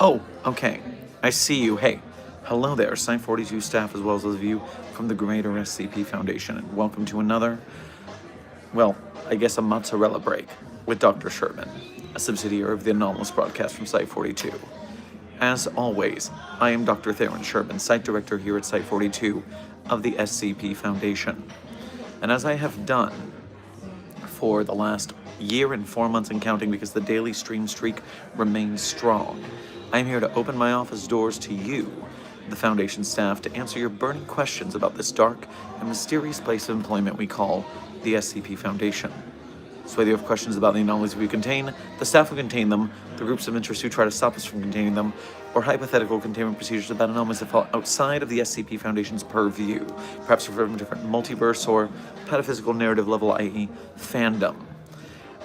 Oh, okay. I see you. Hey, hello there, Site 42 staff, as well as those of you from the greater SCP Foundation, and welcome to another, well, I guess a Mozzarella break with Dr. Sherman, a subsidiary of the anomalous broadcast from Site 42. As always, I am Dr. Theron Sherman, Site Director here at Site 42 of the SCP Foundation. And as I have done for the last year and 4 months and counting, because the daily stream streak remains strong, I am here to open my office doors to you, the Foundation staff, to answer your burning questions about this dark and mysterious place of employment we call the SCP Foundation. So whether you have questions about the anomalies we contain, the staff who contain them, the groups of interest who try to stop us from containing them, or hypothetical containment procedures about anomalies that fall outside of the SCP Foundation's purview, perhaps from a different multiverse or metaphysical narrative level, i.e. fandom.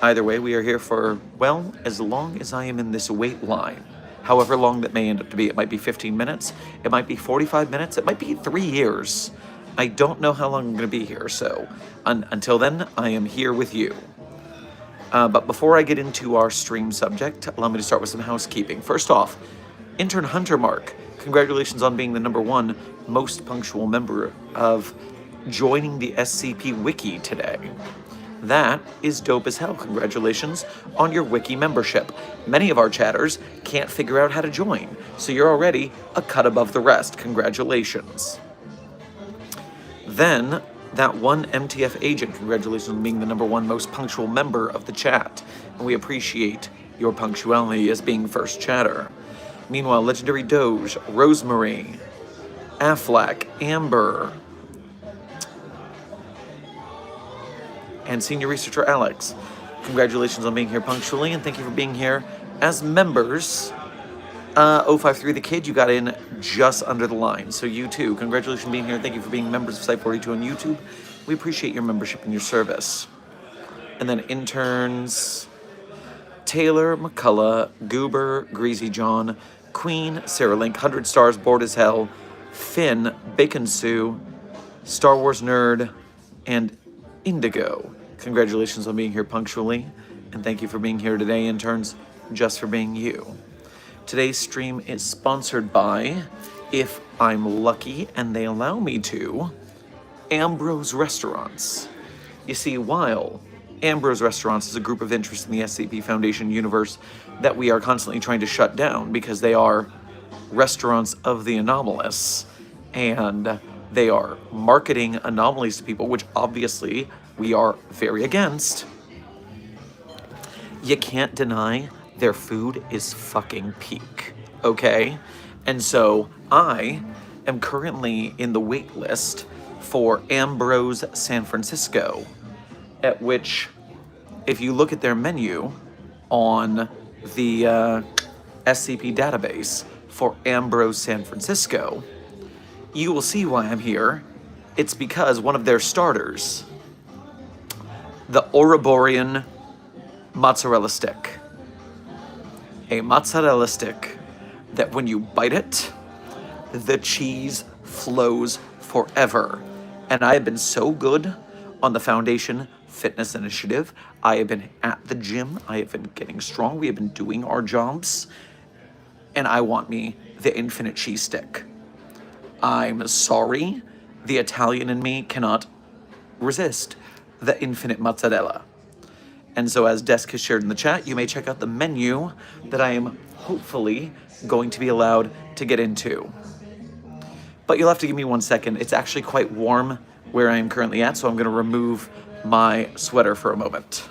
Either way, we are here for, well, as long as I am in this wait line. However long that may end up to be. It might be 15 minutes, it might be 45 minutes, it might be 3 years. I don't know how long I'm going to be here, so until then, I am here with you. But before I get into our stream subject, allow me to start with some housekeeping. First off, Intern Hunter Mark, congratulations on being the #1 most punctual member of joining the SCP Wiki today. That is dope as hell. Congratulations on your Wiki membership. Many of our chatters can't figure out how to join, so you're already a cut above the rest. Congratulations. Then, that one MTF agent, congratulations on being the #1 most punctual member of the chat, and we appreciate your punctuality as being first chatter. Meanwhile, Legendary Doge, Rosemary, Affleck, Amber, and Senior Researcher Alex, congratulations on being here punctually, and thank you for being here as members. 053 the Kid, you got in just under the line, so you too, congratulations on being here. Thank you for being members of Site 42 on YouTube. We appreciate your membership and your service. And then interns, Taylor, McCullough, Goober, Greasy John, Queen, Sarah Link, 100 Stars, Bored as Hell, Finn, Bacon Sue, Star Wars Nerd, and Indigo. Congratulations on being here punctually, and thank you for being here today, interns, just for being you. Today's stream is sponsored by, if I'm lucky and they allow me to, AMBROSE Restaurants. You see, while AMBROSE Restaurants is a group of interest in the SCP Foundation universe that we are constantly trying to shut down because they are restaurants of the anomalous, and they are marketing anomalies to people, which obviously we are very against. You can't deny their food is fucking peak, okay? And so I am currently in the wait list for AMBROSE San Francisco, at which, if you look at their menu on the SCP database for AMBROSE San Francisco, you will see why I'm here. It's because one of their starters, the Ouroborean mozzarella stick. A mozzarella stick that when you bite it, the cheese flows forever. And I have been so good on the Foundation Fitness Initiative. I have been at the gym. I have been getting strong. We have been doing our jobs. And I want me the infinite cheese stick. I'm sorry, the Italian in me cannot resist the infinite mozzarella. And so, as Desk has shared in the chat, you may check out the menu that I am hopefully going to be allowed to get into. But you'll have to give me 1 second. It's actually quite warm where I am currently at, so I'm going to remove my sweater for a moment.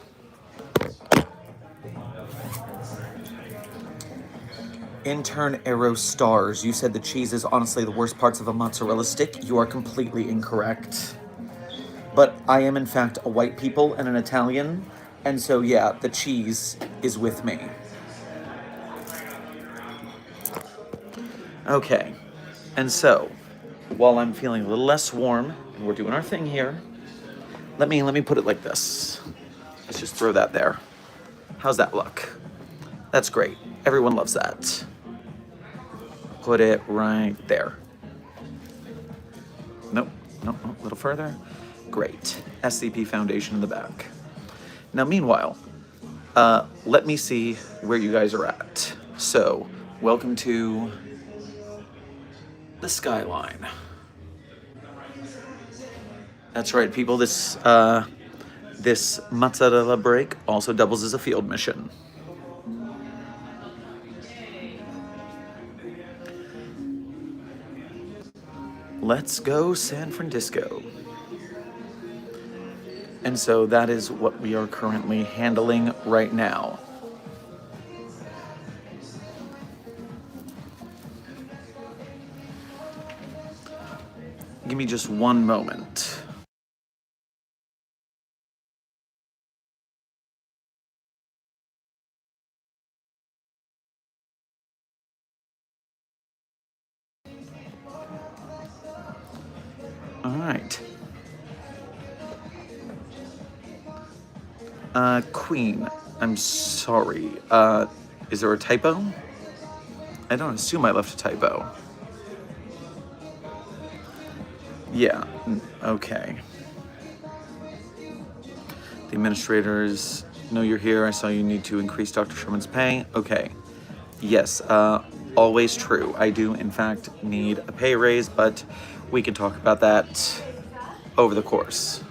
Intern Arrow Stars, you said the cheese is honestly the worst parts of a mozzarella stick. You are completely incorrect. But I am in fact a white people and an Italian, and so yeah, the cheese is with me. Okay, and so, while I'm feeling a little less warm, and we're doing our thing here, let me put it like this. Let's just throw that there. How's that look? That's great. Everyone loves that. Put it right there. Nope, a little further. Great. SCP Foundation in the back. Now, meanwhile, let me see where you guys are at. So, welcome to the skyline. That's right, people. This mozzarella break also doubles as a field mission. Let's go San Francisco. And so that is what we are currently handling right now. Give me just one moment. All right. Queen, I'm sorry. Is there a typo? I don't assume I left a typo. Yeah, okay. The administrators know you're here. I saw you need to increase Dr. Sherman's pay. Okay. Yes, always true. I do, in fact, need a pay raise, but we can talk about that over the course.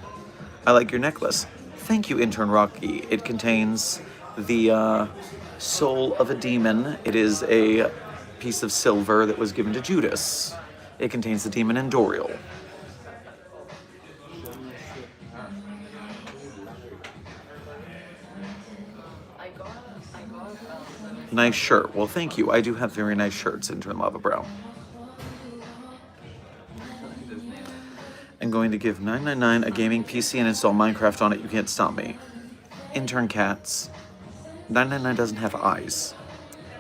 I like your necklace. Thank you, Intern Rocky. It contains the soul of a demon. It is a piece of silver that was given to Judas. It contains the demon Endorial. Nice shirt. Well, thank you. I do have very nice shirts, Intern Lava Brow. I'm going to give 999 a gaming PC and install Minecraft on it. You can't stop me. Intern Cats. 999 doesn't have eyes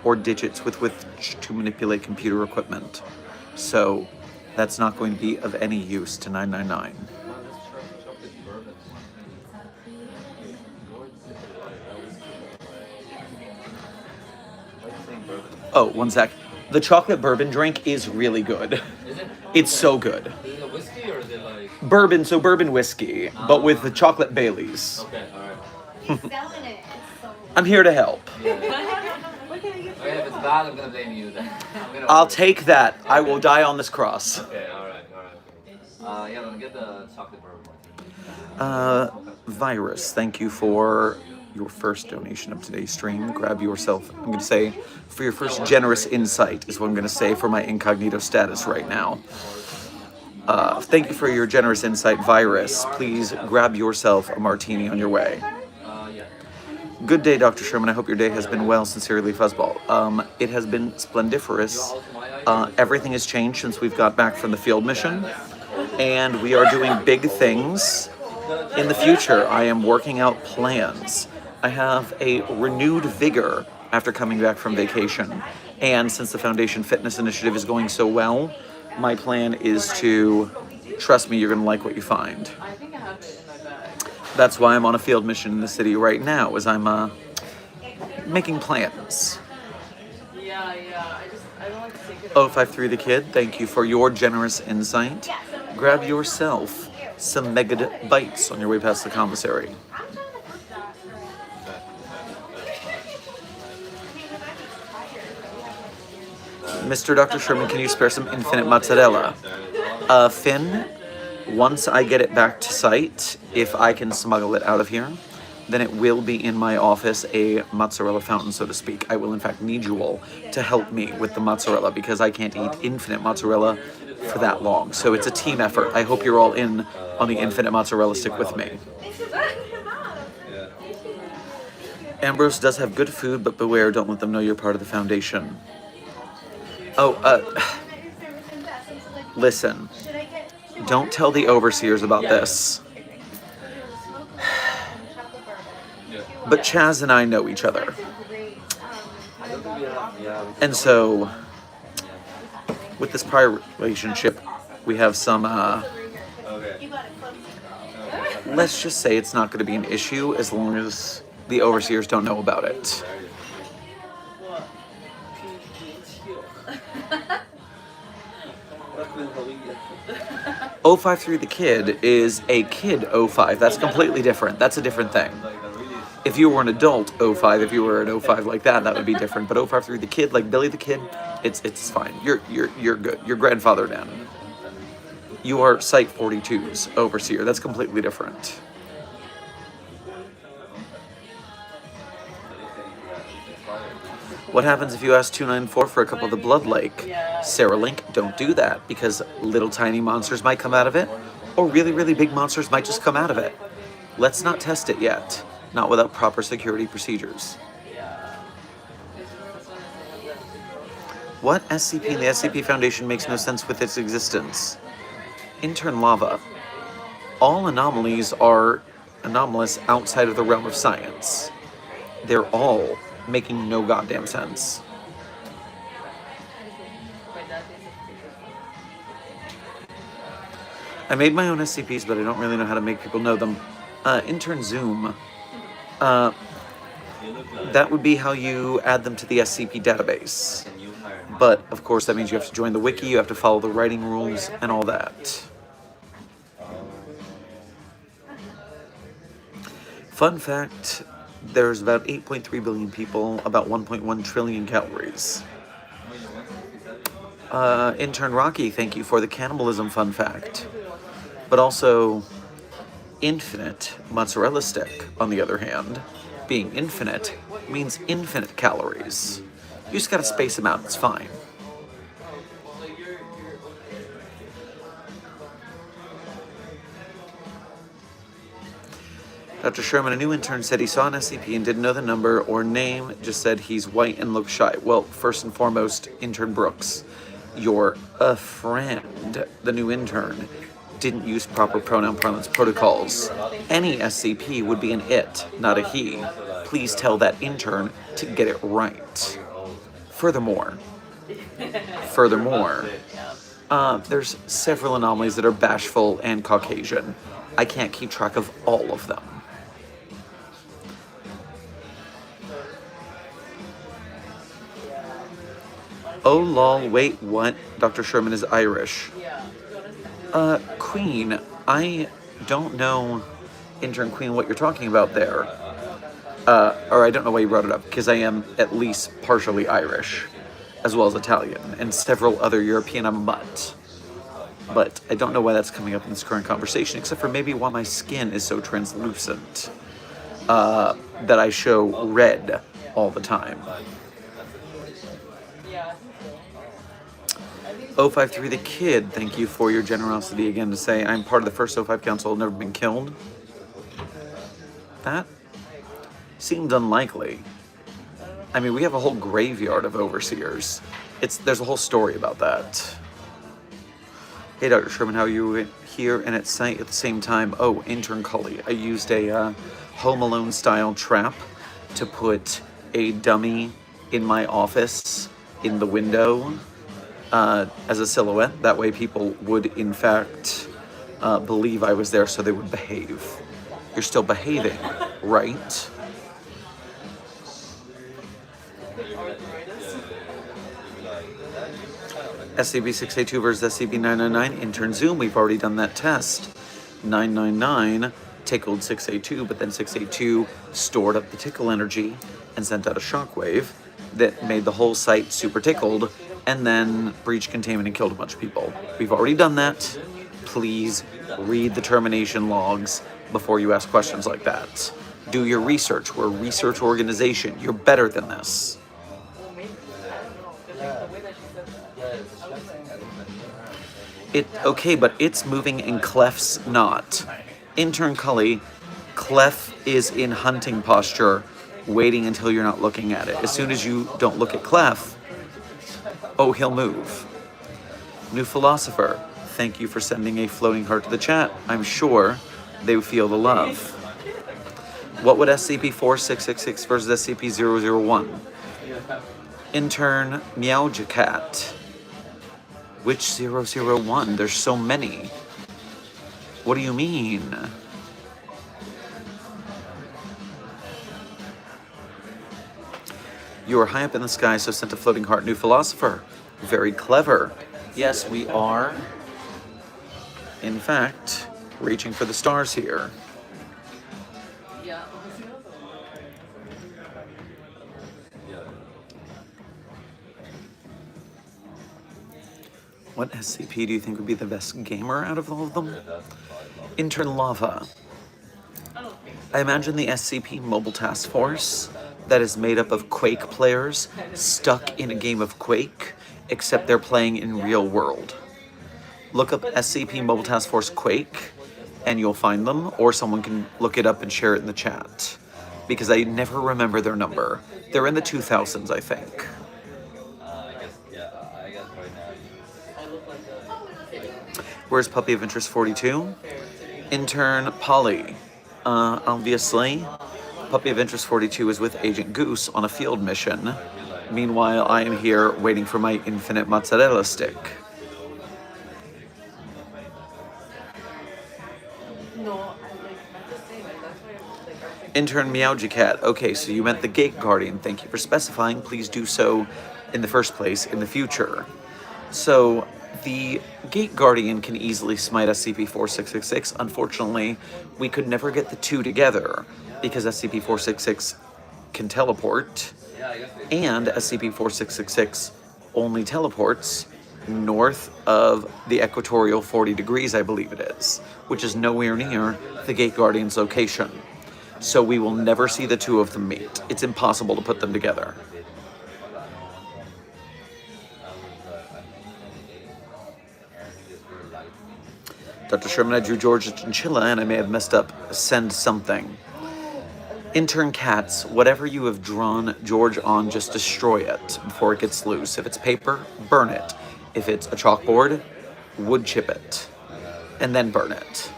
or digits with which to manipulate computer equipment. So that's not going to be of any use to 999. Oh, one sec. The chocolate bourbon drink is really good. Is it? It's so good. Is it a whiskey or is it like... Bourbon, so bourbon whiskey, but with the chocolate Baileys. Okay, alright. He's selling it. I'm here to help. Yeah. Okay, if it's bad, I'm gonna blame you then. I'll take that. I will die on this cross. Okay, alright. Yeah, I'm gonna get the chocolate bourbon. Virus, thank you for your first donation of today's stream. Grab yourself, I'm going to say, for your first generous insight is what I'm going to say for my incognito status right now. Thank you for your generous insight, Virus. Please grab yourself a martini on your way. Yeah. Good day, Dr. Sherman. I hope your day has been well. Sincerely, Fuzzball. It has been splendiferous. Everything has changed since we've got back from the field mission, and we are doing big things. In the future, I am working out plans. I have a renewed vigor after coming back from vacation. And since the Foundation Fitness Initiative is going so well, my plan is to, trust me, you're going to like what you find. I think I have it in my bag. That's why I'm on a field mission in the city right now, as I'm making plans. Yeah. I don't like to take it. 053 the Kid, thank you for your generous insight. Grab yourself some mega bites on your way past the commissary. Mr. Dr. Sherman, can you spare some infinite mozzarella? Finn, once I get it back to site, if I can smuggle it out of here, then it will be in my office, a mozzarella fountain, so to speak. I will, in fact, need you all to help me with the mozzarella because I can't eat infinite mozzarella for that long. So it's a team effort. I hope you're all in on the infinite mozzarella stick with me. Ambrose does have good food, but beware, don't let them know you're part of the Foundation. Oh, listen, don't tell the overseers about this. But Chaz and I know each other. And so, with this prior relationship, we have some, let's just say it's not going to be an issue as long as the overseers don't know about it. 053 the Kid is a kid 05. That's completely different. That's a different thing. If you were an adult 05, if you were an 05 like that, that would be different. But 05 through the kid, like Billy the Kid, it's fine. You're good. You're grandfathered in. You are Site 42's overseer. That's completely different. What happens if you ask 294 for a cup of the Blood Lake? Sarah Link, don't do that, because little tiny monsters might come out of it, or really, really big monsters might just come out of it. Let's not test it yet, not without proper security procedures. What SCP in the SCP Foundation makes no sense with its existence? Intern Lava. All anomalies are anomalous outside of the realm of science. They're all making no goddamn sense. I made my own SCPs, but I don't really know how to make people know them. Intern Zoom. That would be how you add them to the SCP database. But, of course, that means you have to join the wiki, you have to follow the writing rules, and all that. Fun fact, there's about 8.3 billion people, about 1.1 trillion calories. Intern Rocky, thank you for the cannibalism fun fact. But also, infinite mozzarella stick, on the other hand, being infinite means infinite calories. You just gotta space them out, it's fine. Dr. Sherman, a new intern, said he saw an SCP and didn't know the number or name, just said he's white and looks shy. Well, first and foremost, intern Brooks, you're a friend. The new intern didn't use proper pronoun parlance protocols. Any SCP would be an it, not a he. Please tell that intern to get it right. Furthermore, there's several anomalies that are bashful and Caucasian. I can't keep track of all of them. Oh lol, wait, what? Dr. Sherman is Irish. Queen, I don't know, intern Queen, what you're talking about there. Or I don't know why you brought it up, because I am at least partially Irish, as well as Italian, and several other European I'm a mutt. But I don't know why that's coming up in this current conversation, except for maybe why my skin is so translucent, that I show red all the time. 053 the Kid, thank you for your generosity again to say I'm part of the first 05 council, never been killed. That seemed unlikely. I mean, we have a whole graveyard of overseers. There's a whole story about that. Hey, Dr. Sherman, how are you here and at site at the same time? Oh, intern Cully. I used a Home Alone style trap to put a dummy in my office in the window as a silhouette. That way people would, in fact, believe I was there, so they would behave. You're still behaving, right? SCP-682 versus SCP-999, intern Zoom, we've already done that test. 999 tickled 682, but then 682 stored up the tickle energy and sent out a shockwave that made the whole site super tickled, and then breached containment and killed a bunch of people. We've already done that. Please read the termination logs before you ask questions like that. Do your research. We're a research organization. You're better than this. Okay, but it's moving and Clef's not. Intern Cully, Clef is in hunting posture, waiting until you're not looking at it. As soon as you don't look at Clef, oh, he'll move. New Philosopher, thank you for sending a floating heart to the chat. I'm sure they feel the love. What would SCP-4666 versus SCP-001? Intern Meowjacat. Which 001? There's so many. What do you mean? You are high up in the sky, so sent a floating heart. New Philosopher. Very clever. Yes, we are, in fact, reaching for the stars here. What SCP do you think would be the best gamer out of all of them? Intern Lava. I don't think I imagine the SCP Mobile Task Force that is made up of Quake players stuck in a game of Quake, except they're playing in real world. Look up SCP Mobile Task Force Quake, and you'll find them, or someone can look it up and share it in the chat. Because I never remember their number. They're in the 2000s, I think. I guess right now. I look like a Where's Puppy of Interest 42? Intern Polly. Obviously, Puppy of Interest 42 is with Agent Goose on a field mission. Meanwhile, I am here waiting for my infinite mozzarella stick. No, I meant the same. Like, that's why I think Intern Meowgy Cat. Okay, so you meant the Gate Guardian. Thank you for specifying. Please do so in the first place in the future. So, the Gate Guardian can easily smite SCP-4666. Unfortunately, we could never get the two together because SCP-466 can teleport, and SCP-4666 only teleports north of the equatorial 40 degrees, I believe it is, which is nowhere near the Gate Guardian's location. So we will never see the two of them meet. It's impossible to put them together. Dr. Sherman, I drew George a chinchilla and I may have messed up. Send something. Intern Cats, whatever you have drawn George on, just destroy it before it gets loose. If it's paper, burn it. If it's a chalkboard, wood chip it. And then burn it.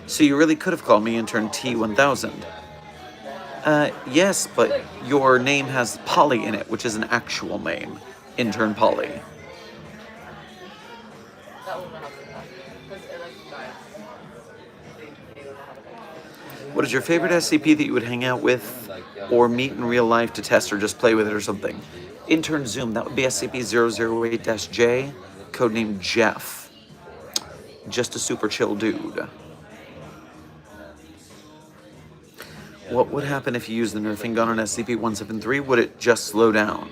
So you really could have called me Intern T1000. Yes, but your name has Polly in it, which is an actual name. Intern Polly. that won't happen. Because I like guys. They don't know how to fight. What is your favorite SCP that you would hang out with or meet in real life to test or just play with it or something? Intern Zoom, that would be SCP-008-J, codename Jeff. Just a super chill dude. What would happen if you used the nerfing gun on SCP-173? Would it just slow down?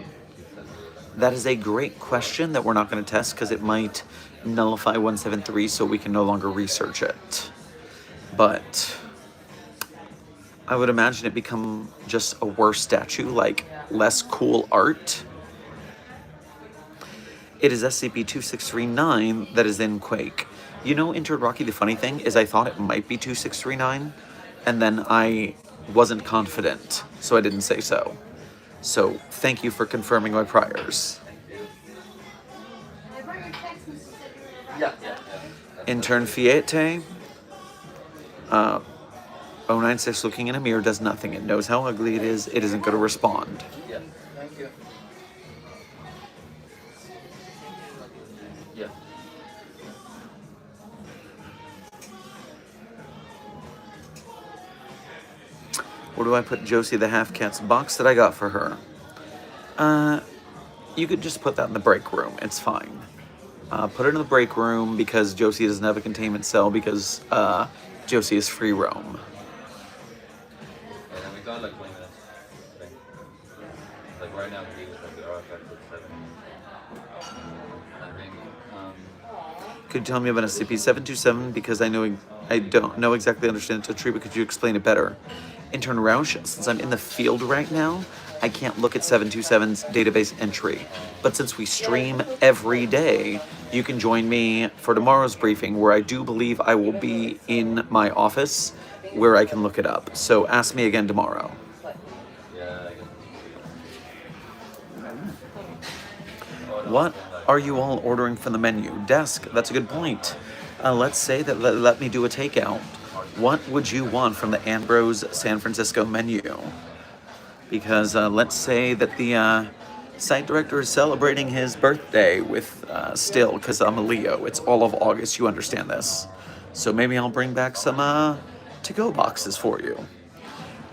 That is a great question that we're not going to test because it might nullify 173 so we can no longer research it. But I would imagine it become just a worse statue, like less cool art. It is SCP-2639 that is in Quake. You know, Intern Rocky, the funny thing is I thought it might be 2639, and then I wasn't confident, so I didn't say so. So, thank you for confirming my priors. Yeah. Intern Fiete. 096 looking in a mirror does nothing. It knows how ugly it is. It isn't going to respond. Yeah. Thank you. Yeah. Where do I put Josie the half-cat's box that I got for her? You could just put that in the break room. It's fine. Put it in the break room because Josie doesn't have a containment cell because Josie is free roam. And then we got like 20 minutes. Like right now, we was like the artifact at 7. And ring. Could you tell me about SCP-727 because I don't know exactly understand its tree, but could you explain it better? Intern Roush, since I'm in the field right now, I can't look at 727's database entry. But since we stream every day, you can join me for tomorrow's briefing, where I do believe I will be in my office, where I can look it up. So ask me again tomorrow. Yeah, I guess. What are you all ordering from the menu? Desk, that's a good point. Let's say that let me do a takeout. What would you want from the Ambrose San Francisco menu? Because let's say that the site director is celebrating his birthday with still, because I'm a Leo. It's all of August, you understand this. So maybe I'll bring back some to-go boxes for you.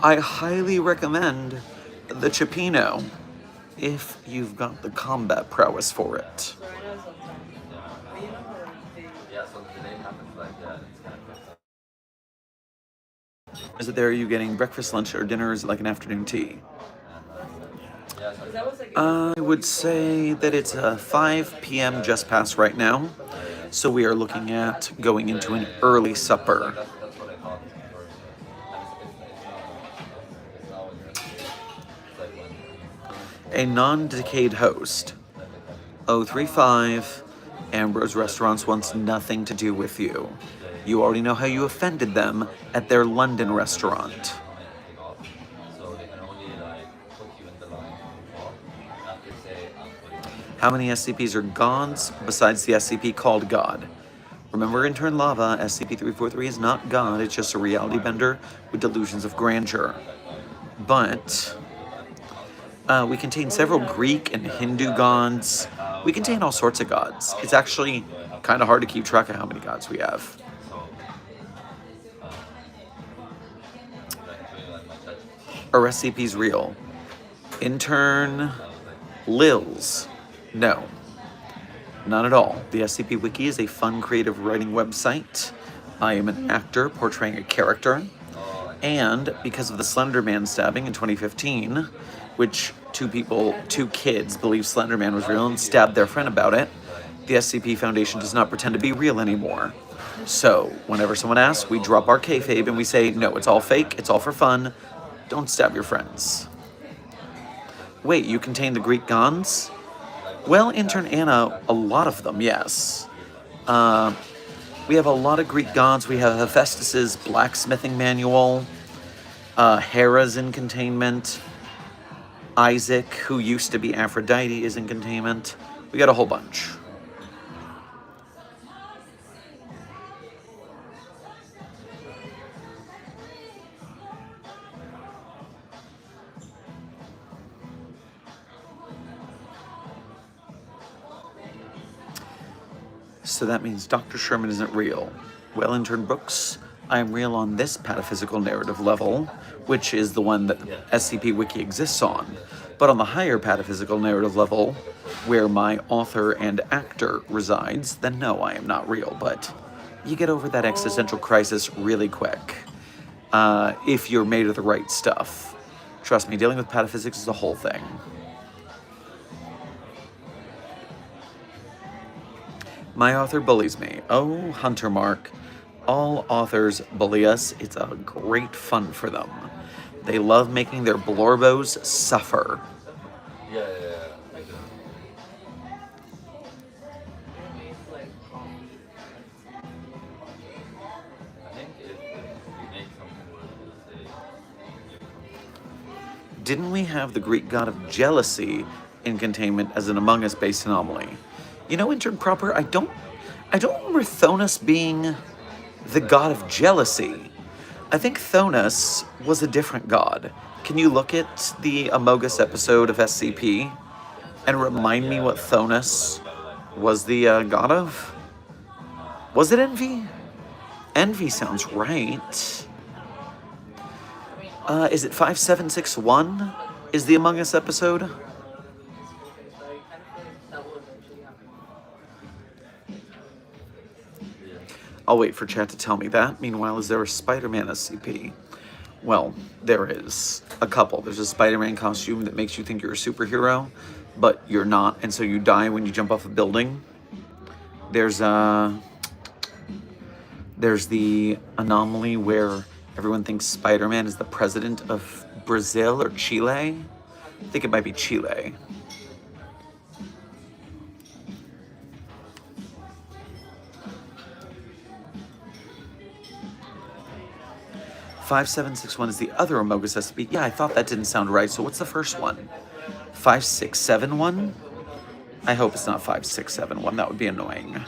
I highly recommend the Cipino if you've got the combat prowess for it. So I know something. But you know how they Yeah, so the name happens like that. It's kind of messed up. Is it there? Are you getting breakfast, lunch, or dinner? Or is it like an afternoon tea? 'Cause that was like I would say that it's 5 p.m. just past right now, so we are looking at going into an early supper. That's what I thought first. And it's now when it's like when A non-decayed host. 035 Ambrose Restaurants wants nothing to do with you. You already know how you offended them at their London restaurant. take off. So they can only like put you in the line before, not to say I'm putting you. How many SCPs are gods besides the SCP called God? Remember, intern Lava, SCP-343 is not God, it's just a reality bender with delusions of grandeur. But we contain several Greek and Hindu gods. We contain all sorts of gods. It's actually kind of hard to keep track of how many gods we have. Are SCPs real? Intern Lils. No. Not at all. The SCP Wiki is a fun, creative writing website. I am an actor portraying a character. And because of the Slender Man stabbing in 2015, which two kids believed Slender Man was real and stabbed their friend about it, the SCP Foundation does not pretend to be real anymore. So, whenever someone asks, we drop our kayfabe and we say, no, it's all fake, it's all for fun, don't stab your friends. Wait, you contain the Greek gods? Well, intern Anna, a lot of them, yes. We have a lot of Greek gods. We have Hephaestus's blacksmithing manual, Hera's in containment, Isaac, who used to be Aphrodite, is in containment. We got a whole bunch. So that means Dr. Sherman isn't real. Well, intern Brooks, I am real on this pataphysical narrative level, which is the one that the SCP Wiki exists on. But on the higher pataphysical narrative level, where my author and actor resides, then no, I am not real. But you get over that existential crisis really quick if you're made of the right stuff. Trust me, dealing with pataphysics is a whole thing. My author bullies me. Oh, Hunter Mark. All authors bully us. It's a great fun for them. They love making their blorbos suffer. Yeah, I do. I think if you make something worth it, Didn't we have the Greek god of jealousy in containment as an Among Us-based anomaly? You know, intern proper, I don't remember Thonos being the god of jealousy. I think Thonos was a different god. Can you look at the Amogus episode of SCP and remind me what Thonos was the god of? Was it envy? Envy sounds right. Is it 5761? Is the Among Us episode? I'll wait for chat to tell me that. Meanwhile, is there a Spider-Man SCP? Well, there is a couple. There's a Spider-Man costume that makes you think you're a superhero, but you're not, and so you die when you jump off a building. There's the anomaly where everyone thinks Spider-Man is the president of Brazil or Chile. I think it might be Chile. $5761 is the other Amogus SCP. Yeah, I thought that didn't sound right. So what's the first one? 5671? I hope it's not 5671. That would be annoying.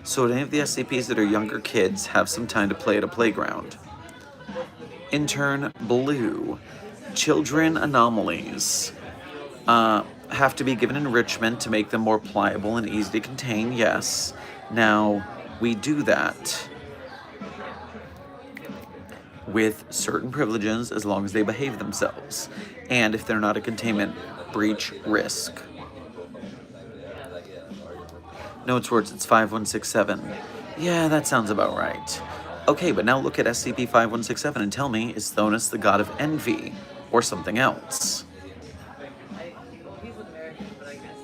So would any of the SCPs that are younger kids have some time to play at a playground? Intern Blue. Children anomalies have to be given enrichment to make them more pliable and easy to contain, yes. Now, we do that. with certain privileges as long as they behave themselves, and if they're not a containment breach risk. No, it's words, it's 5167. Yeah, that sounds about right. Okay, but now look at SCP-5167 and tell me, is Thonus the god of envy or something else? He's American, but I guess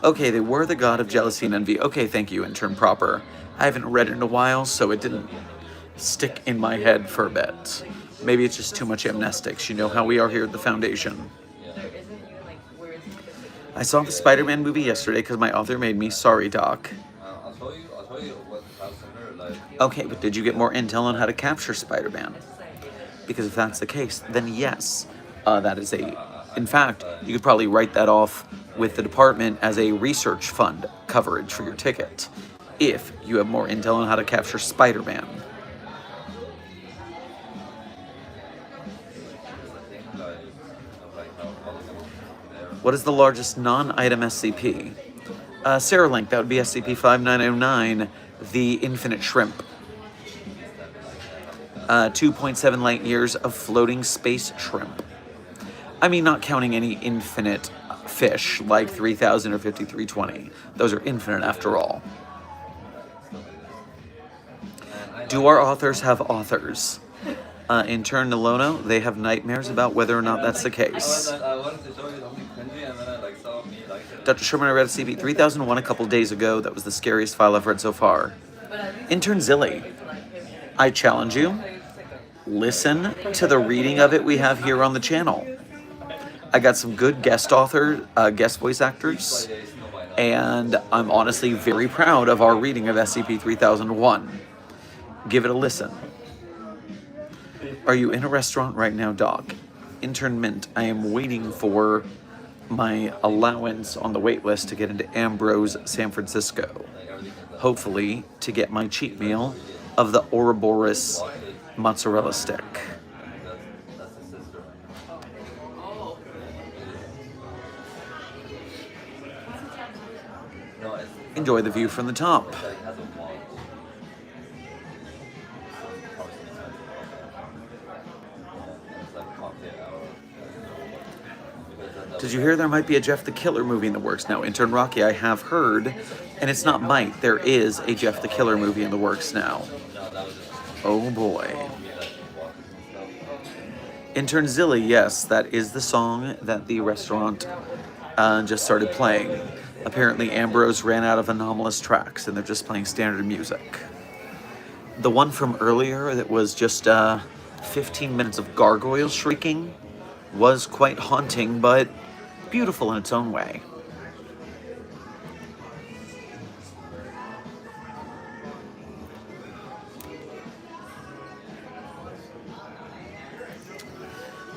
Okay, they were the god of jealousy and envy. Okay, thank you, intern proper. I haven't read it in a while, so it didn't stick in my head for a bit. Maybe it's just too much amnestics. You know how we are here at the Foundation. there isn't even like words. I saw the Spider-Man movie yesterday because my author made me. Sorry, Doc. I'll show you what how similar like. Okay, but did you get more intel on how to capture Spider-Man? Because if that's the case, then yes, that is a... In fact, you could probably write that off with the department as a research fund coverage for your ticket, if you have more intel on how to capture Spider-Man. What is the largest non-item SCP? Sarah Link, that would be SCP-5909, the Infinite Shrimp. 2.7 light years of floating space shrimp. I mean, not counting any infinite fish like 3000 or 5320. Those are infinite after all. Do our authors have authors? Intern Nolono, they have nightmares about whether or not that's the case. I wanted to show you something cringy, and then I like saw me like it. Dr. Sherman, I read SCP 3001 a couple days ago. That was the scariest file I've read so far. Intern Zilly, I challenge you. Listen to the reading of it we have here on the channel. I got some good guest voice actors, and I'm honestly very proud of our reading of SCP-3001. Give it a listen. Are you in a restaurant right now, Doc? Intern Mint, I am waiting for my allowance on the wait list to get into Ambrose, San Francisco. Hopefully, to get my cheat meal of the Ouroboros mozzarella stick. That's his sister. No, it's Enjoy the view from the top. like has a wall. It's like cocktail hour. Did you hear there might be a Jeff the Killer movie in the works now? Intern Rocky, I have heard, and it's not might, there is a Jeff the Killer movie in the works now. Oh boy. Intern Zilly, yes, that is the song that the restaurant just started playing. Apparently Ambrose ran out of anomalous tracks and they're just playing standard music. The one from earlier that was just 15 minutes of gargoyles shrieking was quite haunting, but beautiful in its own way.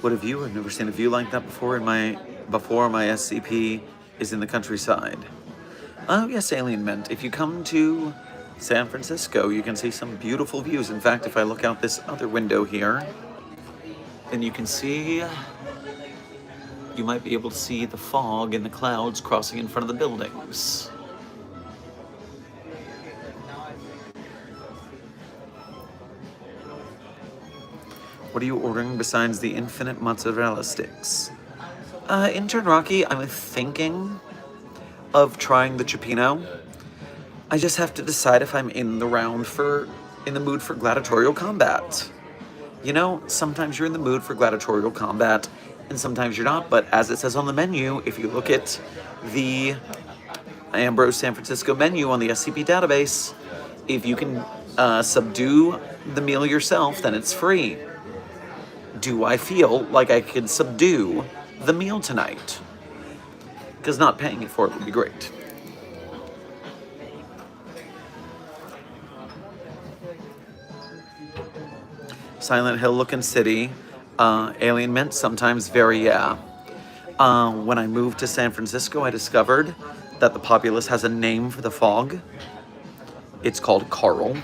What a view! I've never seen a view like that before my SCP is in the countryside. Oh yes, Alien Mint. If you come to San Francisco, you can see some beautiful views. In fact, if I look out this other window here, then you can see, you might be able to see the fog and the clouds crossing in front of the buildings. What are you ordering besides the infinite mozzarella sticks? Intern Rocky, I'm thinking of trying the Cioppino. I just have to decide if I'm in the mood for gladiatorial combat. You know, sometimes you're in the mood for gladiatorial combat, and sometimes you're not, but as it says on the menu, if you look at the Ambrose San Francisco menu on the SCP database, if you can subdue the meal yourself, then it's free. Do I feel like I could subdue the meal tonight? Because not paying it for it would be great. Silent Hill looking city. Alien Mint, sometimes very, yeah. When I moved to San Francisco, I discovered that the populace has a name for the fog. It's called Carl.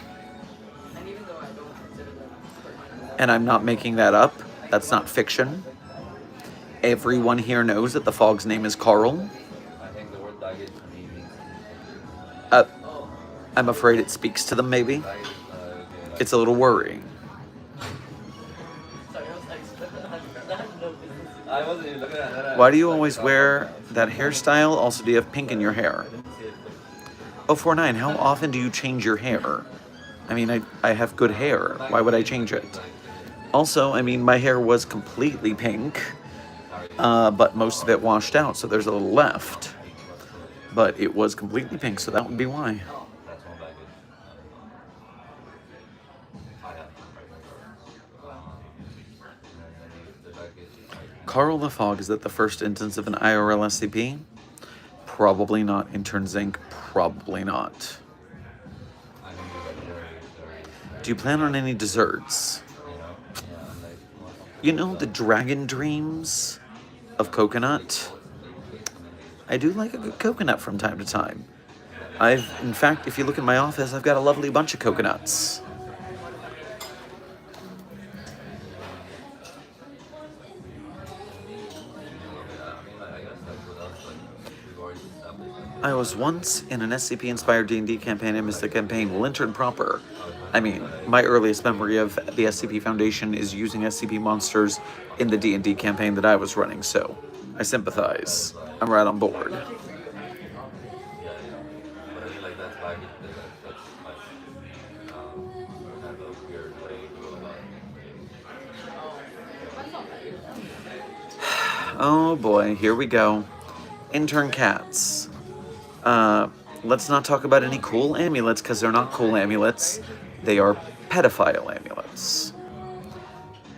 And I'm not making that up. That's not fiction. Everyone here knows that the fog's name is Carl. I think the word daggett means. I'm afraid it speaks to them, maybe. It's a little worrying. Why do you always wear that hairstyle? Also, do you have pink in your hair? 049, how often do you change your hair? I mean, I have good hair. Why would I change it? Also, I mean, my hair was completely pink, but most of it washed out, so there's a little left. But it was completely pink, so that would be why. That's one baggage. I have the baggage is like Carl the Fog, is that the first instance of an IRL SCP? Probably not. Intern Zinc, probably not. I mean very Do you plan on any desserts? yeah, like You know the dragon dreams of coconut? I do like a good coconut from time to time. In fact, if you look in my office, I've got a lovely bunch of coconuts. I was once in an SCP-inspired D&D campaign. I missed the campaign. Well, intern proper. I mean, my earliest memory of the SCP Foundation is using SCP monsters in the D&D campaign that I was running, so I sympathize. I'm right on board. but I mean like that's baggage because that's like kind of a weird way to go about it. Oh boy, here we go. Intern cats. Let's not talk about any cool amulets, because they're not cool amulets. They are pedophile amulets.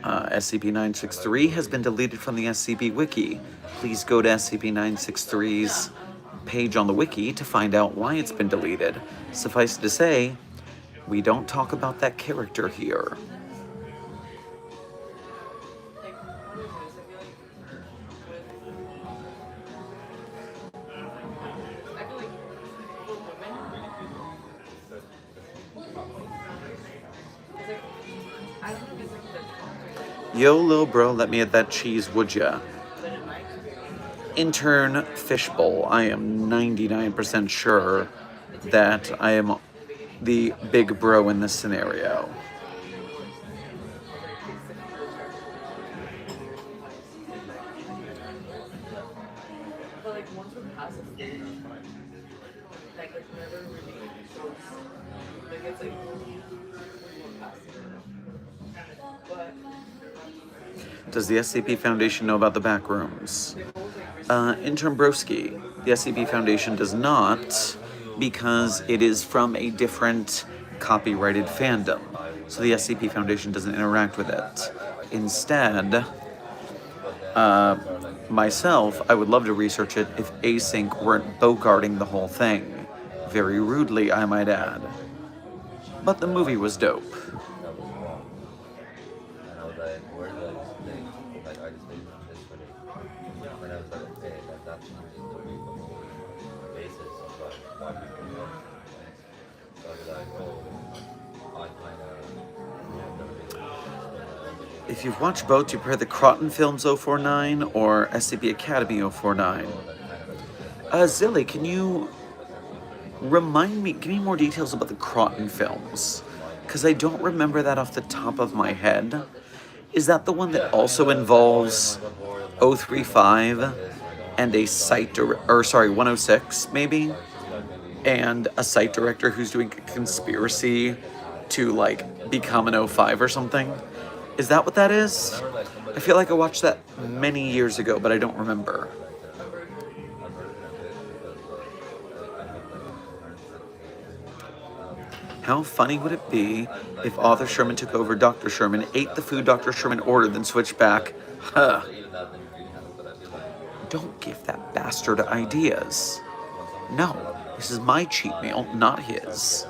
SCP-963 has been deleted from the SCP Wiki. Please go to SCP-963's page on the Wiki to find out why it's been deleted. Suffice to say, we don't talk about that character here. Like, what is this? I feel like for women, it's like, I don't know if it's like the Yo, lil bro, let me at that cheese, would ya? but in my experience, Intern Fishbowl, I am 99% sure that I am the big bro in this scenario. but like once we're past the stage, like it never really shows. Like it's like we're past it. But Does the SCP Foundation know about the back rooms? they both like Intern Broski, the SCP Foundation does not, because it is from a different copyrighted fandom. So the SCP Foundation doesn't interact with it. Instead, myself, I would love to research it if Async weren't bogarting the whole thing. Very rudely, I might add. But the movie was dope. That was wrong. And I was like, where do I stay? Like, I just stayed this way. And I was like, okay, that changes the whole basis of like why people do it. So I was like, oh, I kind of If you've watched both, you prefer the Croton Films 049 or SCP Academy 049? Zilly, can you remind me, give me more details about the Croton Films? Because I don't remember that off the top of my head. Is that the one that also involves 035 and a site, 106 maybe? And a site director who's doing a conspiracy to like become an 05 or something? Is that what that is? I feel like I watched that many years ago, but I don't remember. How funny would it be if Author Sherman took over Dr. Sherman, ate the food Dr. Sherman ordered, then switched back? Huh. Don't give that bastard ideas. No, this is my cheat meal, not his.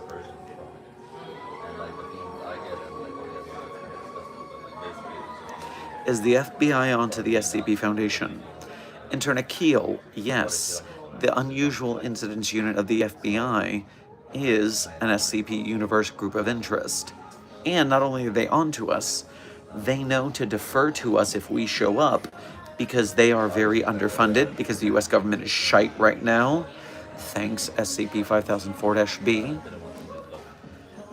Is the FBI onto the SCP Foundation? Intern Akil, yes. The Unusual Incidents Unit of the FBI is an SCP Universe group of interest. And not only are they onto us, they know to defer to us if we show up, because they are very underfunded, because the US government is shite right now. Thanks, SCP-5004-B.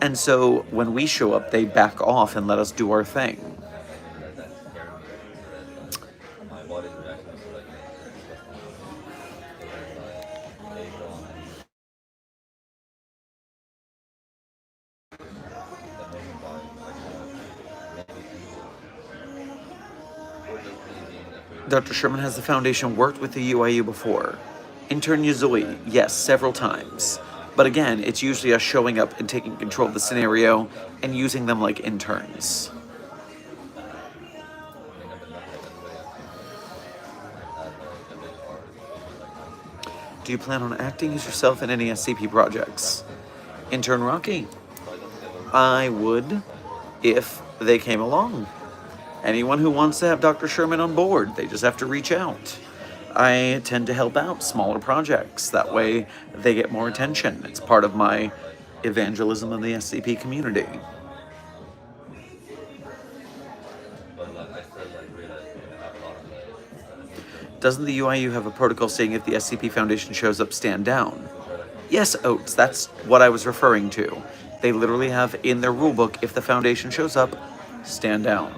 And so when we show up, they back off and let us do our thing. Dr. Sherman, has the Foundation worked with the UIU before? Intern Yuzui, yes, several times. But again, it's usually us showing up and taking control of the scenario and using them like interns. I mean, I've been lucky that everybody I've had like a bit hard is like nice. Do you plan on acting as yourself in any SCP projects? Intern Rocky, So I don't think I've ever I would if they came along. Anyone who wants to have Dr. Sherman on board, they just have to reach out. I tend to help out smaller projects. That way they get more attention. It's part of my evangelism of the SCP community. but like I still like realize I have a lot of like Doesn't the UIU have a protocol saying if the SCP Foundation shows up, stand down? where like Yes, Oates, that's what I was referring to. They literally have in their rulebook, if the Foundation shows up, stand down.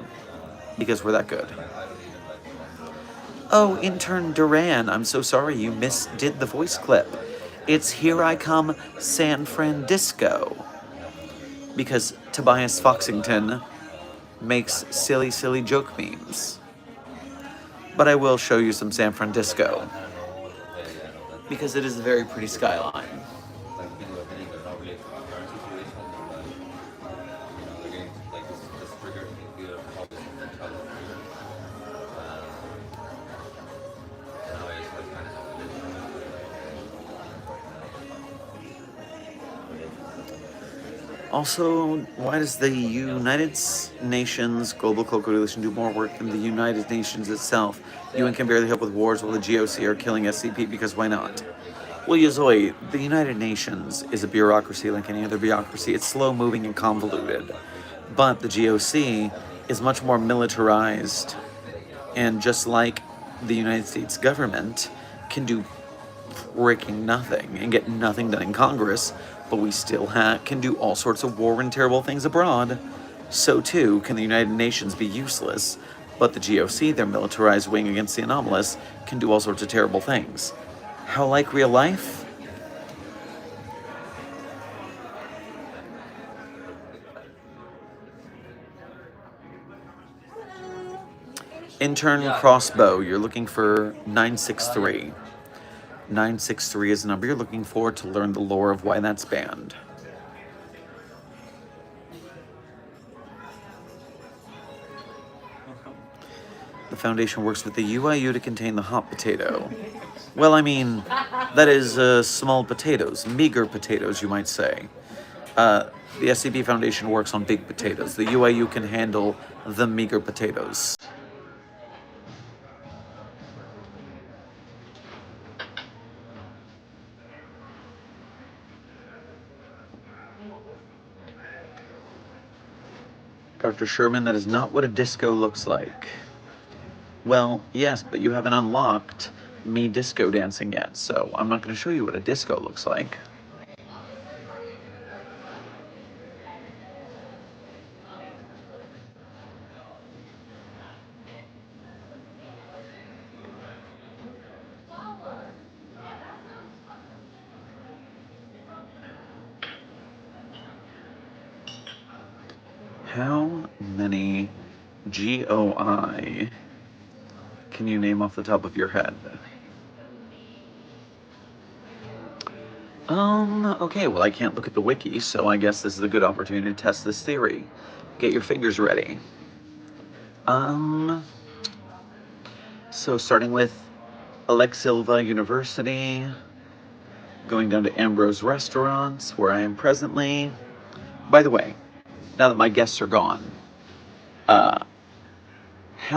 Because we're that good. I don't even like remember Oh, intern Duran, I'm so sorry you misdid the voice clip. It's Here I Come San Francisco. Because Tobias Foxington makes silly, silly joke memes. But I will show you some San Francisco. I don't know okay yeah no that Because it is a very pretty skyline. like people are hitting they're not really current situation and like they're getting like this trigger thing feel probably from childhood trigger. Now I just like kind of have to live with it. Also, why does the United Nations Global Co-Coalition do more work than the United Nations itself? UN can barely help with wars while the GOC are killing SCP because why not? Well, Yozoi, the United Nations is a bureaucracy like any other bureaucracy. It's slow-moving and convoluted. But the GOC is much more militarized, and just like the United States government can do freaking nothing and get nothing done in Congress, but we still can do all sorts of war and terrible things abroad. So too can the United Nations be useless, but the GOC, their militarized wing against the anomalous, can do all sorts of terrible things. How like real life? Intern Crossbow, you're looking for 963. 963 is the number you're looking for to learn the lore of why that's banned. The Foundation works with the UIU to contain the hot potato. Well, I mean, that is small potatoes, meager potatoes, you might say. The SCP Foundation works on big potatoes. The UIU can handle the meager potatoes. Dr. Sherman, that is not what a disco looks like. Well, yes, but you haven't unlocked me disco dancing yet, so I'm not going to show you what a disco looks like. How many GOI can you name off the top of your head? Okay, well, I can't look at the wiki, so I guess this is a good opportunity to test this theory. Get your fingers ready. So starting with Alex Silva University, going down to Ambrose Restaurants, where I am presently. By the way, now that my guests are gone, how